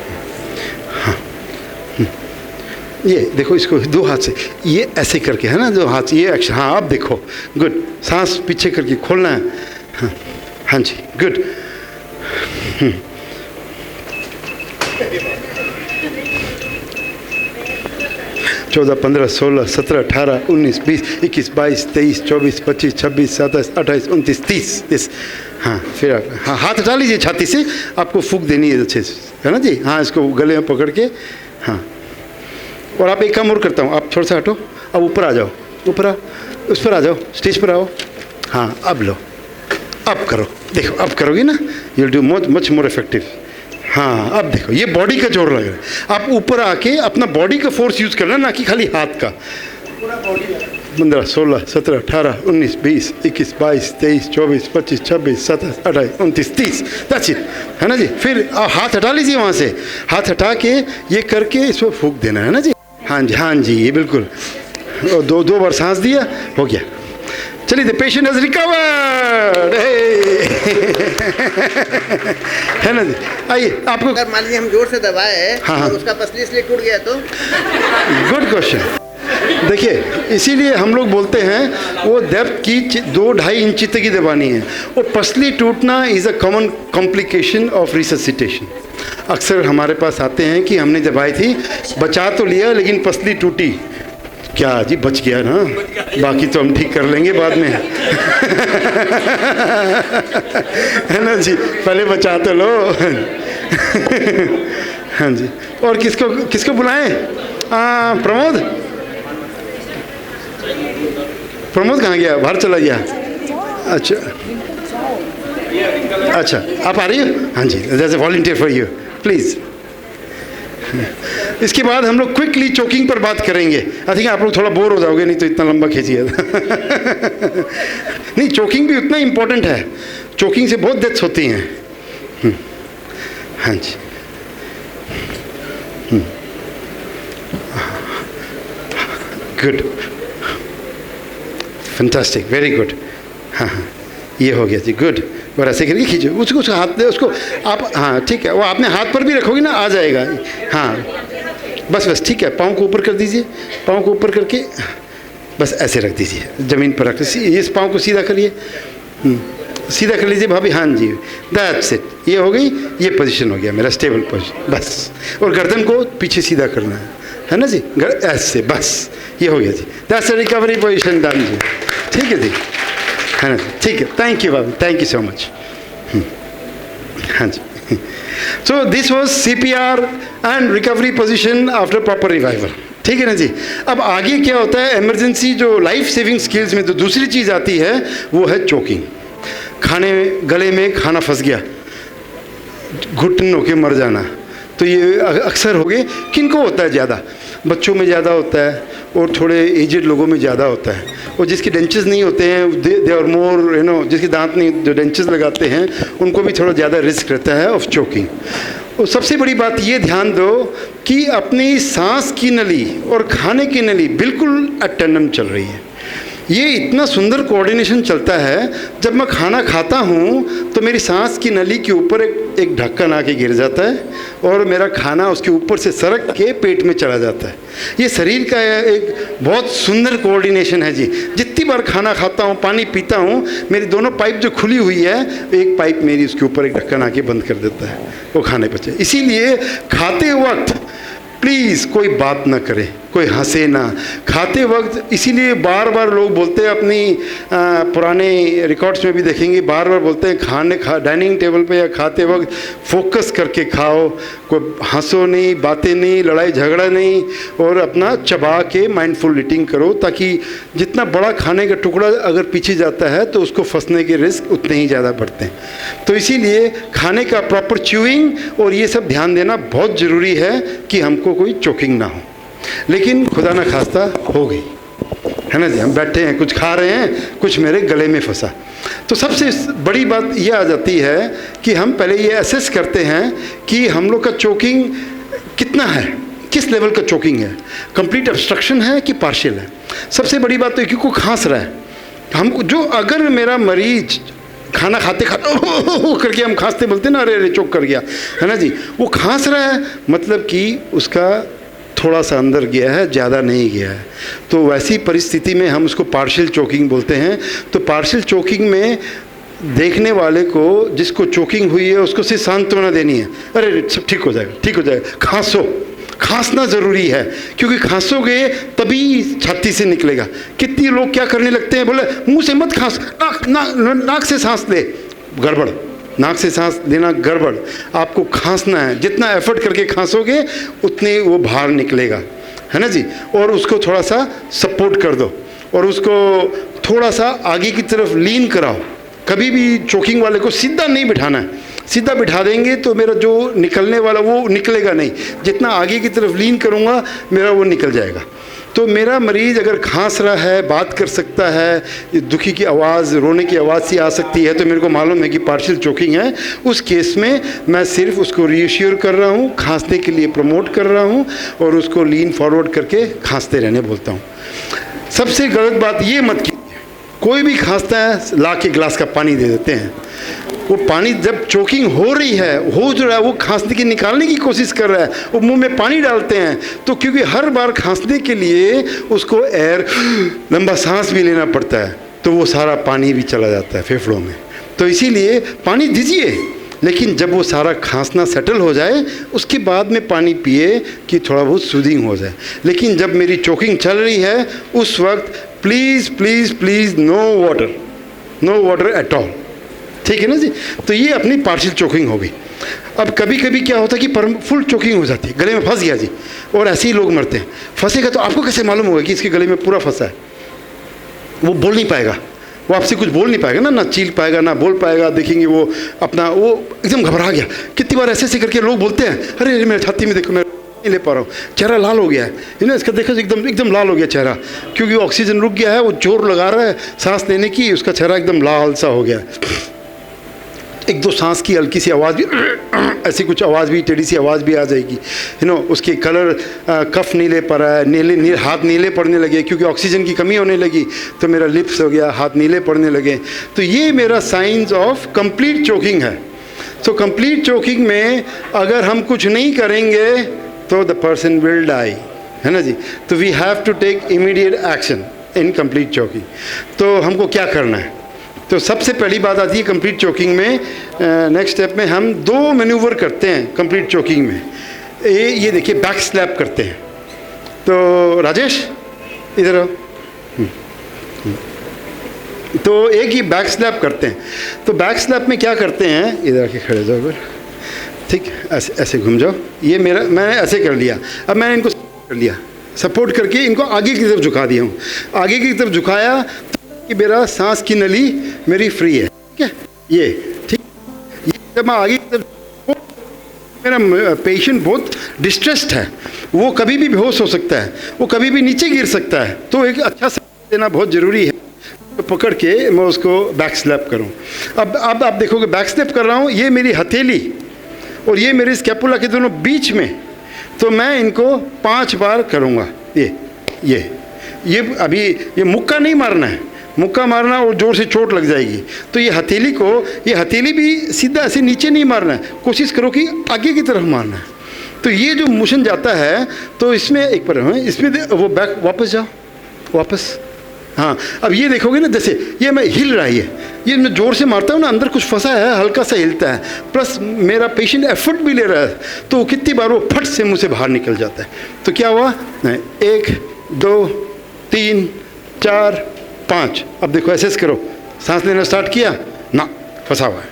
ये देखो, इसको 2 हाथ से ये ऐसे करके, है ना, 2 हाथ से ये एक्शन। हाँ, अब देखो, गुड, सांस पीछे करके खोलना है। हाँ हाँ जी, गुड। 14 15 16 17 18 19 20 21 22 23 24 25 26 27 28 29 30। हाँ, फिर आप हाँ हाथ हटा लीजिए छाती से, आपको फूंक देनी है अच्छे से, है ना जी। हाँ, इसको गले में पकड़ के, हाँ। और आप एक काम और करता हूँ, आप थोड़ा सा हटो, अब ऊपर आ जाओ, ऊपर आ, उस पर आ जाओ, स्टेज पर आओ। हाँ, अब लो, अब करो, देखो अब करोगे ना, you will do much more effective. हाँ, अब देखो, ये बॉडी का जोर लग रहा है, आप ऊपर आके अपना बॉडी का फोर्स यूज़ करना, ना कि खाली हाथ का। 15 16 17 18 19 20 21 22 23 24 25 26 27 28 29 30। दैट्स इट, है ना जी। फिर आप हाथ हटा लीजिए वहाँ से, हाथ हटा के ये करके इसको फूंक देना, है ना जी। हाँ जी, हाँ जी, ये बिल्कुल। और 2 बार सांस दिया, हो गया। चलिए, द पेशेंट हैज रिकवर्ड, है ना जी। आइए, आपको अगर मान लीजिए हम जोर से दबाए हाँ। और उसका पसली इसलिए टूट गया तो? Good question. देखिए, इसीलिए हम लोग बोलते हैं वो डेप्थ की 2-2.5 इंच तक ही दबानी है। और पसली टूटना is a common complication of resuscitation. अक्सर हमारे पास आते हैं कि हमने दवाई थी, बचा तो लिया लेकिन पसली टूटी। क्या जी, बच गया ना, बाकी तो हम ठीक कर लेंगे बाद में। है ना जी, पहले बचा तो लो। हाँ जी। और किसको बुलाएं? प्रमोद कहाँ गया? बाहर चला गया। अच्छा, आप आ रही हो? हाँ जी, जैसे वॉलंटियर फॉर यू प्लीज़। इसके बाद हम लोग क्विकली चोकिंग पर बात करेंगे। आई थिंक आप लोग थोड़ा बोर हो जाओगे, नहीं तो इतना लंबा खींचिए। नहीं, चोकिंग भी उतना इम्पोर्टेंट है, चोकिंग से बहुत डेथ्स होती हैं। हाँ जी, गुड, फैंटास्टिक, वेरी गुड। हाँ हाँ, ये हो गया जी, गुड। और ऐसे करके खींचो उसको हाथ दे उसको आप। हाँ ठीक है, वो आपने हाथ पर भी रखोगे ना, आ जाएगा। हाँ, बस ठीक है, पाँव को ऊपर कर दीजिए, पाँव को ऊपर करके बस ऐसे रख दीजिए, ज़मीन पर रख, इस पाँव को सीधा करिए, सीधा कर लीजिए भाभी। हाँ जी, दैट्स इट, ये हो गई, ये पोजीशन हो गया मेरा स्टेबल पोजीशन, बस। और गर्दन को पीछे सीधा करना है है ना जी, ऐसे बस ये हो गया जी, that's a recovery position done जी, ठीक है जी, है ना जी, ठीक है, थैंक यू बाबू, थैंक यू सो मच। हाँ जी, so this was CPR and recovery position after proper revival, ठीक है ना जी। अब आगे क्या होता है, इमरजेंसी जो लाइफ सेविंग स्किल्स में तो दूसरी चीज़ आती है वो है चोकिंग। गले में खाना फंस गया, घुटन होके मर जाना, तो ये अक्सर हो गए। किन को होता है ज़्यादा? बच्चों में ज़्यादा होता है और थोड़े एजेड लोगों में ज़्यादा होता है। और जिसके डेंचेस नहीं होते हैं, दे आर मोर जिसके दांत नहीं, जो डेंचेस लगाते हैं उनको भी थोड़ा ज़्यादा रिस्क रहता है ऑफ चोकिंग। और सबसे बड़ी बात ये ध्यान दो कि अपनी सांस की नली और खाने की नली बिल्कुल अटेंडम चल रही है। ये इतना सुंदर कोऑर्डिनेशन चलता है, जब मैं खाना खाता हूँ तो मेरी सांस की नली के ऊपर एक ढक्कन आके गिर जाता है और मेरा खाना उसके ऊपर से सरक के पेट में चला जाता है। ये शरीर का एक बहुत सुंदर कोऑर्डिनेशन है जी। जितनी बार खाना खाता हूँ, पानी पीता हूँ, मेरी दोनों पाइप जो खुली हुई है, एक पाइप मेरी उसके ऊपर एक ढक्कन आके बंद कर देता है, वो खाने पर। इसीलिए खाते वक्त प्लीज़ कोई बात ना करे, कोई हंसे ना खाते वक्त। इसीलिए बार बार लोग बोलते हैं, अपनी पुराने रिकॉर्ड्स में भी देखेंगे, बार बार बोलते हैं डाइनिंग टेबल पे या खाते वक्त फोकस करके खाओ, कोई हंसो नहीं, बातें नहीं, लड़ाई झगड़ा नहीं, और अपना चबा के माइंडफुल ईटिंग करो, ताकि जितना बड़ा खाने का टुकड़ा अगर पीछे जाता है तो उसको फंसने के रिस्क उतने ही ज़्यादा बढ़ते हैं। तो इसीलिए खाने का प्रॉपर च्यूइंग और ये सब ध्यान देना बहुत ज़रूरी है कि हमको कोई चोकिंग ना हो। लेकिन खुदा ना खास्ता हो गई, है ना जी, हम बैठे हैं, कुछ खा रहे हैं, कुछ मेरे गले में फंसा, तो सबसे बड़ी बात ये आ जाती है कि हम पहले ये असेस करते हैं कि हम लोग का चोकिंग कितना है, किस लेवल का चोकिंग है, कंप्लीट ऑब्स्ट्रक्शन है कि पार्शियल है। सबसे बड़ी बात तो है कि कोई खांस रहा है, हम जो अगर मेरा मरीज खाना खाते खाते करके हम खांसते बोलते ना, अरे अरे चोक कर गया, है ना जी, वो खांस रहा है, मतलब कि उसका थोड़ा सा अंदर गया है, ज़्यादा नहीं गया है। तो वैसी परिस्थिति में हम उसको पार्शियल चोकिंग बोलते हैं। तो पार्शियल चोकिंग में देखने वाले को, जिसको चोकिंग हुई है, उसको सिर्फ सांत्वना देनी है, अरे सब ठीक हो जाएगा, ठीक हो जाएगा, खांसो। खांसना ज़रूरी है, क्योंकि खांसोगे तभी छाती से निकलेगा। कितने लोग क्या करने लगते हैं, बोले मुंह से मत खांस, नाक से सांस ले, गड़बड़। नाक से सांस लेना गड़बड़, आपको खांसना है। जितना एफर्ट करके खांसोगे उतने वो बाहर निकलेगा, है ना जी। और उसको थोड़ा सा सपोर्ट कर दो और उसको थोड़ा सा आगे की तरफ लीन कराओ। कभी भी चोकिंग वाले को सीधा नहीं बिठाना है, सीधा बिठा देंगे तो मेरा जो निकलने वाला वो निकलेगा नहीं। जितना आगे की तरफ लीन करूँगा मेरा वो निकल जाएगा। तो मेरा मरीज़ अगर खांस रहा है, बात कर सकता है, दुखी की आवाज़, रोने की आवाज़ सी आ सकती है, तो मेरे को मालूम है कि पार्शियल चोकिंग है। उस केस में मैं सिर्फ उसको रीअश्योर कर रहा हूँ, खांसने के लिए प्रमोट कर रहा हूँ और उसको लीन फॉरवर्ड करके खांसते रहने बोलता हूँ। सबसे गलत बात ये मत कीजिए, कोई भी खांसता है ला के गिलास का पानी दे देते हैं। वो पानी जब चोकिंग हो रही है, हो जो रहा है, वो खांसने की निकालने की कोशिश कर रहा है, वो मुंह में पानी डालते हैं, तो क्योंकि हर बार खांसने के लिए उसको एयर, लंबा सांस भी लेना पड़ता है, तो वो सारा पानी भी चला जाता है फेफड़ों में। तो इसीलिए पानी दीजिए, लेकिन जब वो सारा खांसना सेटल हो जाए उसके बाद में पानी पिए कि थोड़ा बहुत सूदिंग हो जाए। लेकिन जब मेरी चोकिंग चल रही है उस वक्त please please please no water at all, ठीक है ना जी। तो ये अपनी पार्शियल चोकिंग होगी। अब कभी कभी क्या होता है कि फुल चोकिंग हो जाती है, गले में फंस गया जी, और ऐसे ही लोग मरते हैं। फंसेगा तो आपको कैसे मालूम होगा कि इसके गले में पूरा फंसा है? वो बोल नहीं पाएगा, वो आपसे कुछ बोल नहीं पाएगा ना चील पाएगा, ना बोल पाएगा। देखेंगे वो अपना, वो एकदम घबरा गया। कितनी बार ऐसे करके लोग बोलते हैं, अरे अरे मेरे छाती में देखो, मैं नहीं ले पा रहा हूँ, चेहरा लाल हो गया है ना, इसका देखो एकदम लाल हो गया चेहरा, क्योंकि ऑक्सीजन रुक गया है, वो जोर लगा रहा है सांस लेने की, उसका चेहरा एकदम लाल सा हो गया है। एक दो सांस की हल्की सी आवाज़ भी, ऐसी कुछ आवाज़ भी, टेढ़ी सी आवाज़ भी आ जाएगी, उसके कलर कफ नहीं ले पा रहा है, हाथ नीले पड़ने लगे क्योंकि ऑक्सीजन की कमी होने लगी, तो मेरा लिप्स हो गया, हाथ नीले पड़ने लगे, तो ये मेरा साइंस ऑफ कंप्लीट चोकिंग है। तो कंप्लीट चोकिंग में अगर हम कुछ नहीं करेंगे तो द पर्सन विल डाई, है ना जी। तो we have to take immediate action in complete choking. तो हमको क्या करना है? तो सबसे पहली बात आती है कंप्लीट चोकिंग में, नेक्स्ट स्टेप में हम 2 मैन्यूवर करते हैं कंप्लीट चोकिंग में। ये देखिए, बैक स्लैप करते हैं। तो राजेश इधर आओ। तो एक ही बैक स्लैप करते हैं। तो बैक स्लैप में क्या करते हैं, इधर आके खड़े जाओ इधर, ठीक, ऐसे ऐसे घूम जाओ। ये मेरा, मैंने ऐसे कर लिया। अब मैंने इनको कर लिया, सपोर्ट करके इनको आगे की तरफ झुका दिया हूँ। आगे की तरफ झुकाया तो कि मेरा सांस की नली मेरी फ्री है, ठीक है, ये ठीक। ये जब मैं आगे की तरफ, मेरा पेशेंट बहुत डिस्ट्रेस्ड है, वो कभी भी बेहोश हो सकता है, वो कभी भी नीचे गिर सकता है, तो एक अच्छा सपोर्ट देना बहुत ज़रूरी है। तो पकड़ के मैं उसको बैक स्लैप करूं। अब आप देखोगे बैक स्लैप कर रहा हूं, ये मेरी हथेली और ये मेरी स्कैपुला के दोनों बीच में, तो मैं इनको 5 बार करूंगा। ये अभी ये मुक्का नहीं मारना है, मुक्का मारना और ज़ोर से चोट लग जाएगी। तो ये हथेली भी सीधा ऐसे नीचे नहीं मारना है, कोशिश करो कि आगे की तरफ मारना है। तो ये जो मोशन जाता है, तो इसमें एक पर इसमें वो बैक वापस जाओ, वापस। हाँ, अब ये देखोगे ना, जैसे ये मैं हिल रहा है, ये मैं ज़ोर से मारता हूँ ना, अंदर कुछ फंसा है, हल्का सा हिलता है, प्लस मेरा पेशेंट एफर्ट भी ले रहा है, तो कितनी बार वो फट से मुँह से बाहर निकल जाता है। तो क्या हुआ, 1 2 3 4 5। अब देखो ऐसे करो, सांस लेना स्टार्ट किया ना, फंसा हुआ है,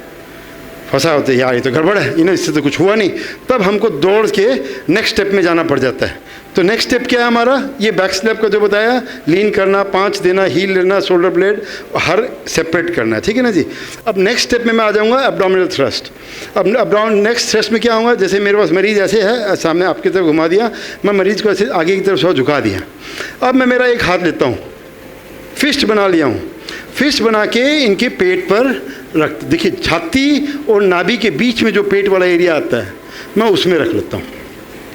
फंसा होते यार ये तो गड़बड़ है, इन्हें इससे तो कुछ हुआ नहीं। तब हमको दौड़ के नेक्स्ट स्टेप में जाना पड़ जाता है। तो नेक्स्ट स्टेप क्या है हमारा, ये बैक स्लैप का जो बताया, लीन करना, 5 देना, हील लेना, शोल्डर ब्लेड हर सेपरेट करना है, ठीक है ना जी। अब नेक्स्ट स्टेप में मैं आ जाऊँगा एब्डोमिनल थ्रस्ट। अब नेक्स्ट थ्रस्ट में क्या होगा, जैसे मेरे पास मरीज ऐसे है, सामने आपकी तरफ घुमा दिया, मैं मरीज को ऐसे आगे की तरफ झुका दिया। अब मैं मेरा एक हाथ लेता हूँ, फिस्ट बना लिया हूँ, फिस्ट बना के इनके पेट पर रख, देखिए छाती और नाभि के बीच में जो पेट वाला एरिया आता है, मैं उसमें रख लेता हूँ।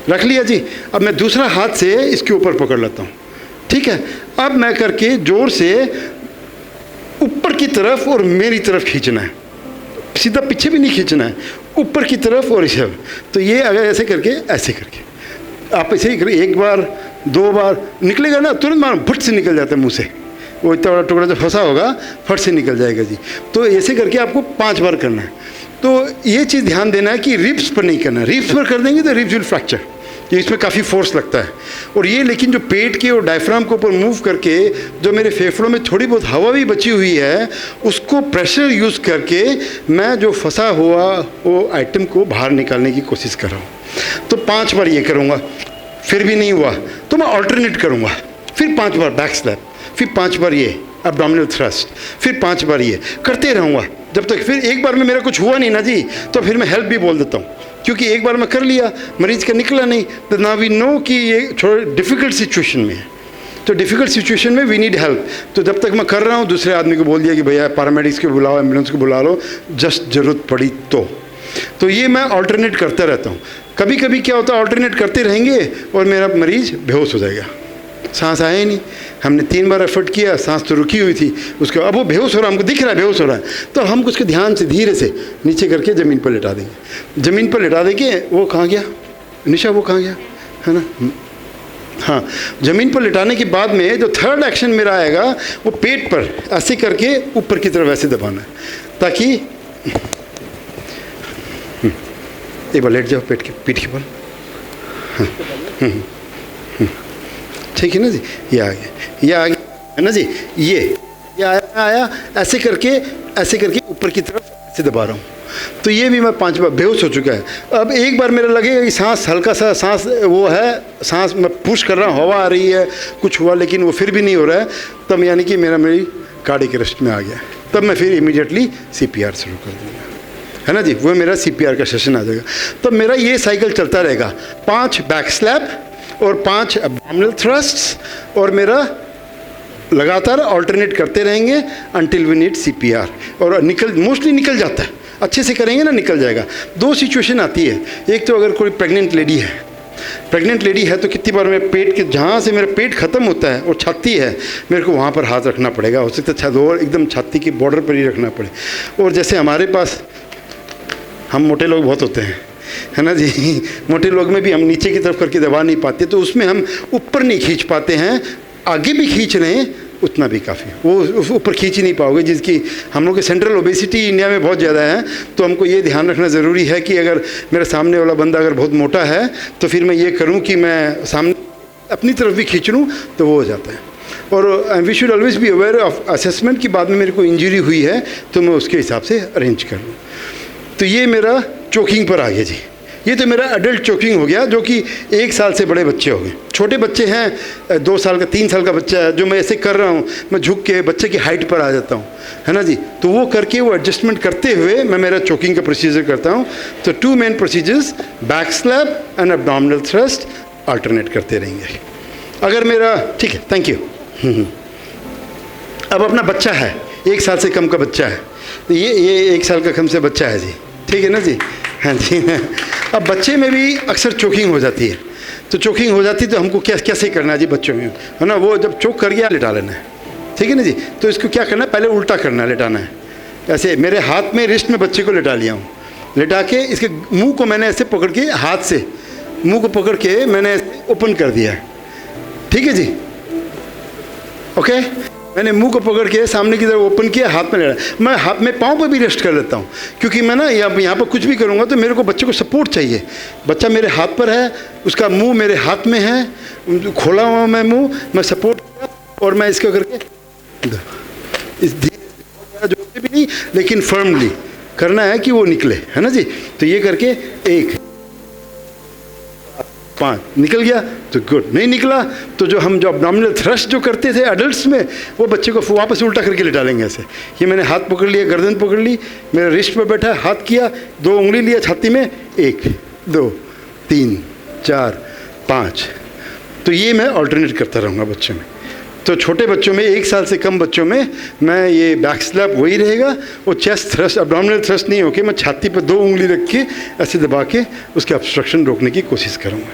रख लिया जी। अब मैं दूसरा हाथ से इसके ऊपर पकड़ लेता हूँ, ठीक है। अब मैं करके ज़ोर से ऊपर की तरफ और मेरी तरफ खींचना है, सीधा पीछे भी नहीं खींचना है, ऊपर की तरफ और इसे। तो ये अगर ऐसे करके आप ऐसे ही करें, 1 बार 2 बार निकलेगा ना, तुरंत मारो फट से निकल जाता है मुँह से, वो इतना बड़ा टुकड़ा जो फंसा होगा फट से निकल जाएगा जी। तो ऐसे करके आपको 5 बार करना है। तो ये चीज़ ध्यान देना है कि रिब्स पर नहीं करना है, रिब्स पर कर देंगे तो रिब्स विल फ्रैक्चर, ये इसमें काफ़ी फोर्स लगता है। और ये लेकिन जो पेट के और डायफ्राम के ऊपर मूव करके जो मेरे फेफड़ों में थोड़ी बहुत हवा भी बची हुई है, उसको प्रेशर यूज़ करके मैं जो फंसा हुआ वो आइटम को बाहर निकालने की कोशिश कर रहा हूँ। तो 5 बार ये करूँगा, फिर भी नहीं हुआ तो मैं ऑल्टरनेट करूँगा, फिर 5 बार बैक स्लैप, फिर 5 बार ये एब्डोमिनल थ्रस्ट, फिर 5 बार ये करते रहूँगा जब तक। फिर एक बार में मेरा कुछ हुआ नहीं ना जी, तो फिर मैं हेल्प भी बोल देता हूँ, क्योंकि एक बार मैं कर लिया, मरीज का निकला नहीं, तो ना वी नो कि ये थोड़ा डिफ़िकल्ट सिचुएशन में है। तो डिफ़िकल्ट सिचुएशन में वी नीड हेल्प। तो जब तक मैं कर रहा हूँ, दूसरे आदमी को बोल दिया कि भैया पैरामेडिक्स को बुलाओ, एम्बुलेंस को बुला लो, जस्ट ज़रूरत पड़ी तो ये मैं ऑल्टरनेट करता रहता हूँ। कभी कभी क्या होता है, ऑल्टरनेट करते रहेंगे और मेरा मरीज़ बेहोश हो जाएगा, सांस आया ही नहीं। हमने 3 बार एफर्ट किया, सांस तो रुकी हुई थी, उसके अब वो बेहोश हो रहा है, हमको दिख रहा है बेहोश हो रहा है, तो हम उसको ध्यान से धीरे से नीचे करके ज़मीन पर लेटा देंगे। ज़मीन पर लेटा देंगे, वो कहाँ गया निशा, वो कहाँ गया, है ना। हाँ, ज़मीन पर लेटाने के बाद में जो थर्ड एक्शन मेरा आएगा, वो पेट पर ऐसे करके ऊपर की तरफ ऐसे दबाना है, ताकि एक बार लेट जाओ पीठ के बल। हाँ, ठीक है ना जी। ये आ गया है ना जी। ये आया ऐसे करके ऊपर की तरफ ऐसे दबा रहा हूँ। तो ये भी मैं 5 बार, बेहोश हो चुका है। अब एक बार मेरा लगेगा कि सांस हल्का सा सांस वो है, सांस मैं पुश कर रहा हूँ, हवा आ रही है, कुछ हुआ, लेकिन वो फिर भी नहीं हो रहा है, तब यानी कि मेरी कार्डियक अरेस्ट में आ गया। तब मैं फिर इमीडिएटली CPR शुरू कर दूँगा, है ना जी। वो मेरा CPR का सेशन आ जाएगा। तब मेरा ये साइकिल चलता रहेगा, 5 बैक स्लैप और 5 एब्डोमिनल थ्रस्ट्स, और मेरा लगातार अल्टरनेट करते रहेंगे अंटिल वी नीड CPR। और मोस्टली निकल जाता है, अच्छे से करेंगे ना निकल जाएगा। 2 सिचुएशन आती है, एक तो अगर कोई प्रेग्नेंट लेडी है तो कितनी बार मैं पेट के, जहाँ से मेरा पेट ख़त्म होता है और छाती है, मेरे को वहाँ पर हाथ रखना पड़ेगा, हो सकता है और एकदम छाती की बॉर्डर पर ही रखना पड़े। और जैसे हमारे पास, हम मोटे लोग बहुत होते हैं, है ना जी, मोटे लोग में भी हम नीचे की तरफ करके दबा नहीं पाते, तो उसमें हम ऊपर नहीं खींच पाते हैं, आगे भी खींच रहे हैं उतना भी काफ़ी, वो ऊपर खींच ही नहीं पाओगे, जिसकी हम लोग के सेंट्रल ओबेसिटी इंडिया में बहुत ज़्यादा है। तो हमको ये ध्यान रखना ज़रूरी है कि अगर मेरे सामने वाला बंदा अगर बहुत मोटा है, तो फिर मैं ये करूँ कि मैं सामने अपनी तरफ भी खींच लूँ तो वो हो जाता है। और we should always be aware of assessment की बाद में मेरे को इंजरी हुई है तो मैं उसके हिसाब से अरेंज कर लूँ। तो ये मेरा चोकिंग पर आ गया जी। ये तो मेरा एडल्ट चोकिंग हो गया, जो कि 1 साल से बड़े बच्चे हो गए। छोटे बच्चे हैं, 2 साल का 3 साल का बच्चा है, जो मैं ऐसे कर रहा हूँ, मैं झुक के बच्चे की हाइट पर आ जाता हूँ, है ना जी। तो वो करके वो एडजस्टमेंट करते हुए मैं मेरा चोकिंग का प्रोसीजर करता हूँ। तो 2 main procedures, back slap and abdominal thrust, alternate करते रहेंगे। अगर मेरा ठीक है, थैंक यू। अब अपना बच्चा है, 1 साल से कम का बच्चा है, तो ये 1 साल का कम से बच्चा है जी, ठीक है ना जी। हाँ जी। अब बच्चे में भी अक्सर चोकिंग हो जाती है, तो चोकिंग हो जाती है तो हमको कैसे करना है जी बच्चों में, है ना। वो जब चोक कर गया लिटा लेना है, ठीक है ना जी। तो इसको क्या करना है, पहले उल्टा करना है, लिटाना है ऐसे। मेरे हाथ में रिस्ट में बच्चे को लिटा लिया हूँ, लिटा के इसके मुंह को मैंने ऐसे पकड़ के, हाथ से मुंह को पकड़ के मैंने ओपन कर दिया है, ठीक है जी। ओके, मैंने मुंह को पकड़ के सामने की तरफ ओपन किया, हाथ में ले रहा। मैं हाथ में पाँव पर भी रेस्ट कर लेता हूँ, क्योंकि मैं ना यहाँ पर कुछ भी करूँगा तो मेरे को बच्चे को सपोर्ट चाहिए। बच्चा मेरे हाथ पर है, उसका मुंह मेरे हाथ में है, खोला हुआ मैं मुंह, मैं सपोर्ट किया और मैं इसको करके इस धीरे जोर भी नहीं लेकिन फर्मली करना है कि वो निकले, है ना जी। तो ये करके 1 5 निकल गया तो गुड, नहीं निकला तो जो हम एब्डोमिनल थ्रस्ट जो करते थे एडल्ट्स में, वो बच्चे को वापस उल्टा करके लिटा लेंगे ऐसे। ये मैंने हाथ पकड़ लिया, गर्दन पकड़ ली, मेरा रिस्ट पे बैठा है, हाथ किया, 2 उंगली लिया छाती में, 1 2 3 4 5। तो ये मैं अल्टरनेट करता रहूँगा बच्चों में। तो छोटे बच्चों में, 1 साल से कम बच्चों में मैं ये बैक स्लैप वही रहेगा, वो चेस्ट थ्रस्ट एब्डोमिनल थ्रस्ट नहीं होके मैं छाती पर 2 उंगली रख के ऐसे दबा के उसके ऑब्स्ट्रक्शन रोकने की कोशिश करूँगा।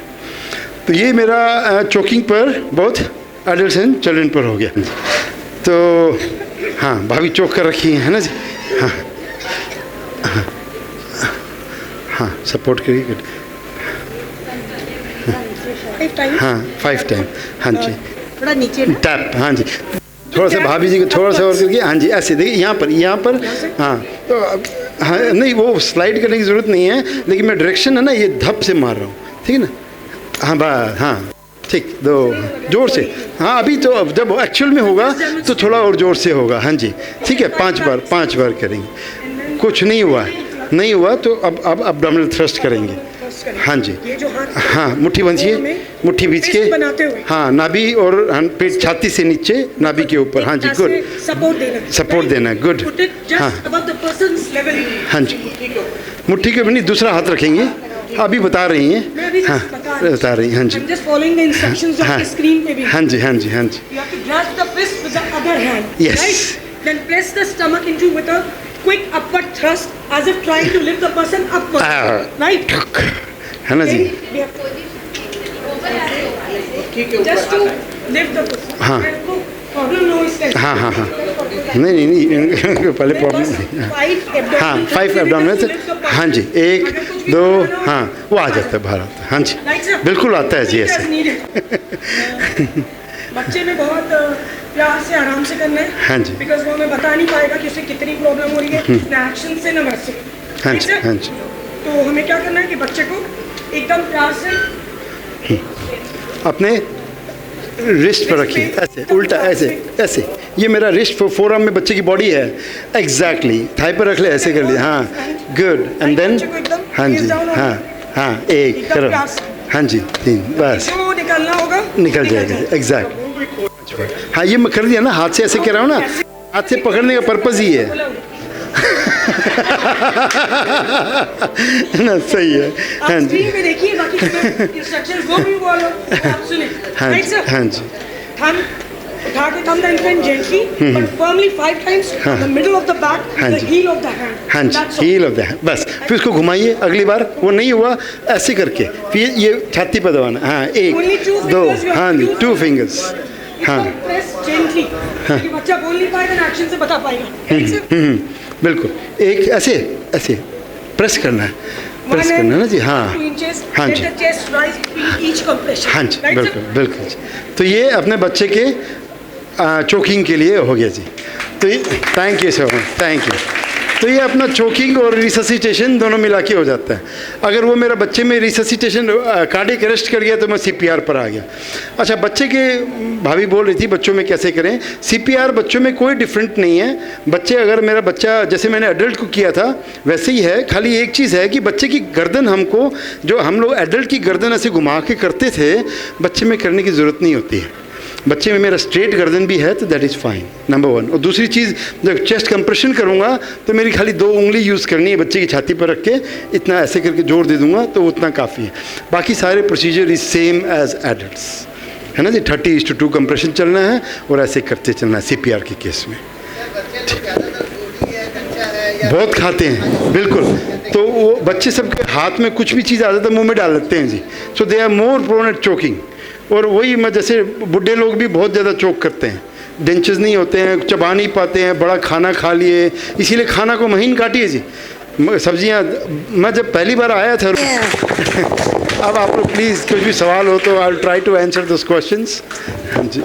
तो ये मेरा चोकिंग पर बहुत एडल्ट्स एंड चिल्ड्रन पर हो गया। तो हाँ, भाभी चोक कर रखी है ना जी। हाँ हाँ हाँ, सपोर्ट करिए, गुड। हाँ 5 टाइम, हाँ जी, थोड़ा नीचे टैप, हाँ जी, थोड़ा सा भाभी जी को थोड़ा सा और करके, हाँ जी ऐसे देखिए, यहाँ पर हाँ। तो हाँ, नहीं वो स्लाइड करने की ज़रूरत नहीं है, लेकिन मैं डायरेक्शन है ना ये धप से मार रहा हूँ, ठीक है ना। हाँ बस, हाँ ठीक, 2 जोर से। हाँ अभी तो जब एक्चुअल में होगा तो थोड़ा और जोर से होगा, हाँ जी ठीक है। 5 बार करेंगे, कुछ नहीं हुआ तो अब एब्डोमिनल थ्रस्ट करेंगे, हाँ जी। हाँ मुट्ठी बंधिए, मुट्ठी बीच के, हाँ नाभि और पेट, छाती से नीचे नाभि के ऊपर, हाँ जी गुड, सपोर्ट देना, गुड। हाँ हाँ जी, मुट्ठी के भी नहीं, दूसरा हाथ रखेंगे, अभी बता रही हैं, हाँ बता रही हैं, हाँ जी हाँ जी हाँ जी हाँ जी, yes. Then press the stomach into with a quick upward thrust as if trying to lift the person upward, right? है ना जी। Just to lift the person. हाँ Problem no is that. हाँ हाँ हाँ, नहीं पहले प्रॉब्लम नहीं। हाँ 5 एब्डोमिनल, हाँ जी 1 2, हाँ वो आ जाता है बाहर, हाँ जी बिल्कुल आता है जी ऐसे। बच्चे में बहुत प्यार से आराम से करना है, हाँ जी, बिकॉज वो हमें बता नहीं पाएगा कि उसे कितनी प्रॉब्लम हो रही है, ना एक्शन से ना वैसे, हाँ जी हाँ जी। तो हमें क्या करना है कि बच्चे को एकदम प्यार से अपने रिस्ट पर रखिए, ऐसे उल्टा, ऐसे ये मेरा रिस्ट फोरआर्म में बच्चे की बॉडी है, एग्जैक्टली थाई पर रख ले, ऐसे कर लिया, हाँ गुड। एंड देन हाँ जी, हाँ 1 करो, हाँ जी 3, बस निकलना होगा, निकल जाएगा, एग्जैक्ट। हाँ ये मैं कर दिया ना, हाथ से ऐसे कर रहा हूँ ना, हाथ से पकड़ने का पर्पज़ ही है ना, सही है। हाँ जी देखिए, बाकी इंस्ट्रक्शंस वो भी फॉलो आप सुनिए, राइट सर। हाँ जी, थंब उठा के thumb and pen gently but firmly 5 times the middle of the back, the heel of the hand, हाँ जी हील ऑफ द हैंड, बस। फिर उसको घुमाइए, अगली बार वो नहीं हुआ ऐसे करके, फिर ये छाती पर दबाना, हाँ 1 2, हाँ जी 2 फिंगर्स, हाँ प्रेस जेंटली, क्योंकि बच्चा बोल नहीं पाएगा ना एक्शन से बता पाएगा, बिल्कुल। एक ऐसे प्रेस करना है, प्रेस करना है ना जी, हाँ हाँ जी हाँ जी बिल्कुल। तो ये अपने बच्चे के चोकिंग के लिए हो गया जी। तो ये thank you so much, thank you. तो ये अपना चोकिंग और रिससिटेशन दोनों मिला के हो जाता है। अगर वो मेरा बच्चे में रिससिटेशन कार्डियक अरेस्ट कर गया तो मैं CPR पर आ गया। अच्छा, बच्चे के भाभी बोल रही थी बच्चों में कैसे करें। CPR बच्चों में कोई डिफरेंट नहीं है। बच्चे, अगर मेरा बच्चा जैसे मैंने एडल्ट को किया था वैसे ही है, खाली एक चीज़ है कि बच्चे की गर्दन हमको, जो हम लोग एडल्ट की गर्दन ऐसे घुमा के करते थे, बच्चे में करने की ज़रूरत नहीं होती है। बच्चे में मेरा स्ट्रेट गर्दन भी है तो दैट इज़ फाइन, नंबर 1। और दूसरी चीज़, जब चेस्ट कंप्रेशन करूँगा तो मेरी खाली 2 उंगली यूज़ करनी है, बच्चे की छाती पर रख के इतना ऐसे करके जोर दे दूँगा तो उतना काफ़ी है। बाकी सारे procedure is same as adults, है ना जी। 30:2 कंप्रेशन चलना है और ऐसे करते चलना है CPR के केस में। बहुत खाते हैं, बिल्कुल। तो वो बच्चे सबके हाथ में कुछ भी चीज़ आ जाता है मुँह में डाल लेते हैं जी, so they are more prone at choking. और वही मैं, जैसे बुढ़े लोग भी बहुत ज़्यादा चोक करते हैं, डेंचेस नहीं होते हैं, चबा नहीं पाते हैं, बड़ा खाना खा लिए, इसीलिए खाना को महीन काटिए जी। सब्जियां, मैं जब पहली बार आया था अब आप लोग प्लीज़ कुछ भी सवाल हो तो I will try to answer those questions. हाँ जी,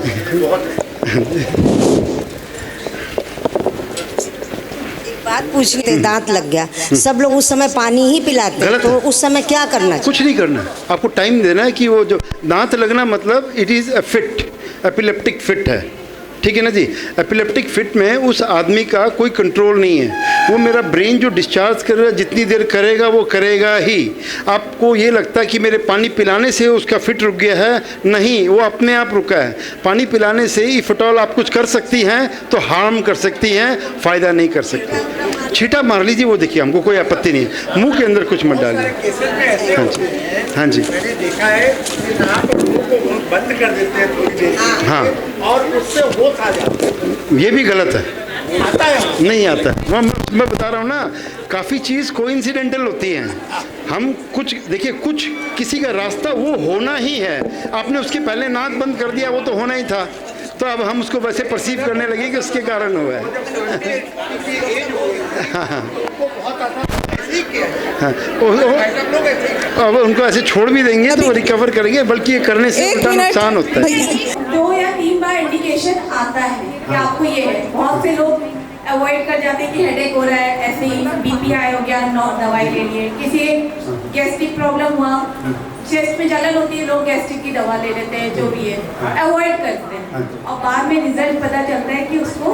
बात पूछ लेते, दांत लग गया, सब लोग उस समय पानी ही पिलाते हैं, तो उस समय क्या करना चाहिए? कुछ नहीं करना, आपको टाइम देना है कि वो जो दांत लगना मतलब it is a fit, epileptic fit है, ठीक है ना जी। एपिलेप्टिक फिट में उस आदमी का कोई कंट्रोल नहीं है, वो मेरा ब्रेन जो डिस्चार्ज कर रहा है जितनी देर करेगा वो करेगा ही। आपको ये लगता है कि मेरे पानी पिलाने से उसका फिट रुक गया है, नहीं, वो अपने आप रुका है। पानी पिलाने से इफ एट ऑल आप कुछ कर सकती हैं तो हार्म कर सकती हैं, फ़ायदा नहीं कर सकती। छींटा मार लीजिए, वो देखिए, हमको कोई आपत्ति नहीं है, मुंह के अंदर कुछ मत डालिए। हाँ जी, हाँ जी, मैंने देखा है कि नाक और मुंह को बंद कर देते हैं थोड़ी देर, हाँ, और उससे होश आ जाता है। ये भी गलत है, आता है नहीं आता। मैं बता रहा हूँ ना, काफ़ी चीज़ कोइंसिडेंटल होती हैं। हम कुछ देखिए, कुछ किसी का रास्ता वो होना ही है, आपने उसके पहले नाक बंद कर दिया, वो तो होना ही था, तो अब हम उसको वैसे परसीव करने लगे कि उसके कारण हुआ है। हाँ, अब उनको ऐसे छोड़ भी देंगे तो वो रिकवर करेंगे, बल्कि ये करने से उल्टा नुकसान होता है। 2 या 3 बार इंडिकेशन आता है कि आपको ये है। बहुत से लोग अवॉइड कर जाते हैं कि हेडेक हो रहा है, ऐसे ही BP हाई हो गया, दवाई ले लिए। किसी गैस्ट्रिक प्रॉब्लम हुआ, चेस्ट में जलन होती है, लोग गैस्ट्रिक की दवा ले लेते हैं, जो भी है अवॉइड करते हैं, और बाद में रिजल्ट पता चलता है कि उसको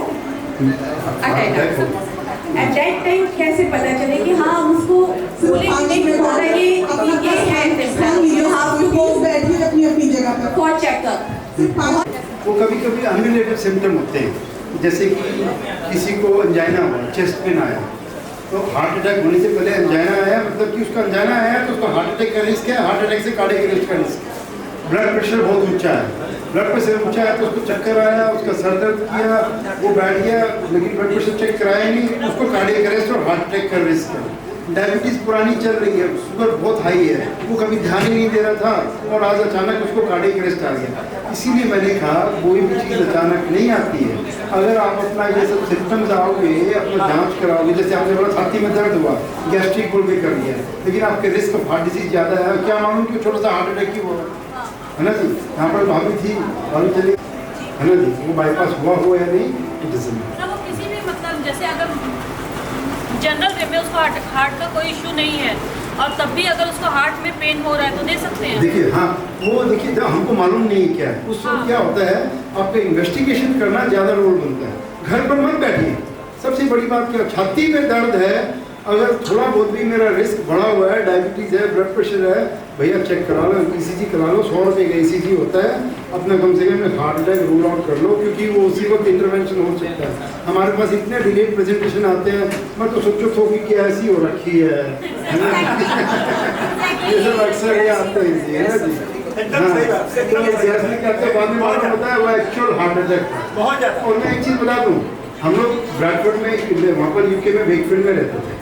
अटैक आ गया। एट दैट टाइम कैसे पता चले कि हाँ उसको फॉर चेकअप? वो कभी कभी अनरिलेटेड सिम्टम होते हैं, जैसे कि किसी को अंजाइना हुआ, चेस्ट पेन आया, तो हार्ट अटैक होने से पहले अंजाइना आया, मतलब कि उसका अंजाइना आया तो उसको हार्ट अटैक का रिस्क है, हार्ट अटैक से कार्डियक अरेस्ट का रिस्क है। ब्लड प्रेशर बहुत ऊंचा है, ब्लड प्रेशर ऊंचा है तो उसको चक्कर आया, उसका सर दर्द किया, वो बैठ गया, लेकिन ब्लड प्रेशर चेक कराया नहीं, उसको कार्डियक अरेस्ट और हार्ट अटैक का रिस्क है। डायबिटीज़ पुरानी चल रही है, शुगर बहुत हाई है, वो कभी ध्यान ही नहीं दे रहा था और आज अचानक उसको कार्डियक अरेस्ट आ गया। इसीलिए मैंने कहा कोई भी चीज़ अचानक नहीं आती है। अगर आप अपना ये सब सिम्टम्स आओगे, अपना जांच कराओगे, जैसे आपने बोला छाती में दर्द हुआ, गैस्ट्रिक बोल के कर दिया, लेकिन आपके रिस्क ऑफ हार्ट डिजीज ज़्यादा है, क्या मालूम कि छोटा सा हार्ट अटैक ही हुआ, है ना जी। यहाँ पर भाभी थी, भाभी चली, है ना जी, वो बाईपास हुआ या नहीं, इट डजंट। वो किसी भी मतलब जैसे अगर जनरल वे में उसको हार्ट का कोई इशू नहीं है और तब भी अगर उसको हार्ट में पेन हो रहा है तो दे सकते हैं। देखिए, हाँ, वो देखिए, जब हमको मालूम नहीं है क्या है, उस वक्त क्या होता है, आपका इन्वेस्टिगेशन करना ज़्यादा रोल बनता है। घर पर मत बैठिए, सबसे बड़ी बात क्या, छाती में दर्द है, अगर थोड़ा बहुत भी मेरा रिस्क बढ़ा हुआ है, डायबिटीज़ है, ब्लड प्रेशर है, भैया चेक करा लो, ECG करा लो, 100 रुपये का ECG होता है, अपना कम से कम हार्ट अटैक रूल आउट कर लो, क्योंकि वो उसी वक्त इंटरवेंशन हो सकता है। हमारे पास इतने डिलेड प्रेजेंटेशन आते हैं, मैं तो सोचो थोकी कि ऐसी हो रखी है ना ये सब अक्सर ये आते हैं जी, है ना जी। बाद में मालूम होता है वो एक्चुअल हार्ट अटैक बहुत ज़्यादा। और मैं एक चीज़ बता दूँ, हम लोग ब्रैडफोर्ड में, वहाँ पर UK में वेकफील्ड में रहते थे,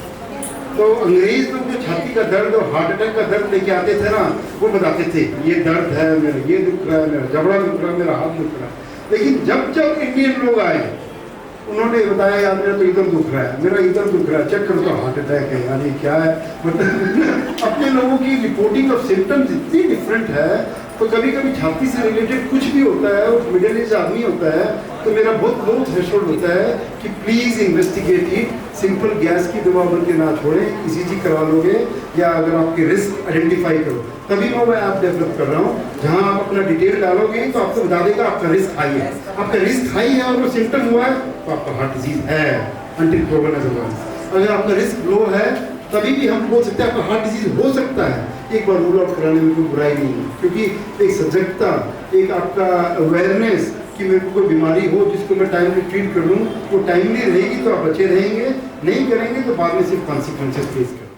तो अंग्रेज लोग जो छाती का दर्द और हार्ट अटैक का दर्द लेके आते थे ना, वो बताते थे ये दर्द है मेरा, ये दुख रहा है मेरा, जबड़ा दुख रहा है मेरा, हाथ दुख रहा है। लेकिन जब जब इंडियन लोग आए, उन्होंने बताया यार मेरा तो इधर दुख रहा है, मेरा इधर दुख रहा है, चेक करो तो हार्ट अटैक है, यानी क्या है। मतलब अपने लोगों की रिपोर्टिंग ऑफ सिम्टम्स इतनी डिफरेंट है, तो कभी कभी छाती से रिलेटेड कुछ भी होता है और मिडिल एज आदमी होता है तो मेरा बहुत लो थ्रेशोल्ड होता है कि please investigate it, simple gas की दवा बन के ना छोड़ें, ECG करा लोगे या अगर आपके रिस्क आइडेंटिफाई करो, तभी मैं ऐप डेवलप कर रहा हूँ जहाँ आप अपना डिटेल डालोगे तो आपको बता देगा आपका रिस्क हाई है। आपका रिस्क हाई है और वो सिम्टम हुआ है तो आपका हार्ट डिजीज है अनटिल प्रूवन अदरवाइज। अगर आपका रिस्क लो है तभी भी हम बोल सकते हैं आपका हार्ट डिजीज हो सकता है, एक बार रूल आउट कराने में कोई बुराई नहीं है, क्योंकि एक सजगता, एक आपका अवेयरनेस कि मेरे को कोई बीमारी हो जिसको मैं टाइमली ट्रीट कर लूँ, वो टाइमली रहेगी तो आप बचे रहेंगे, नहीं करेंगे तो बाद में सिर्फ कॉन्सिक्वेंसेस फेस करेंगे।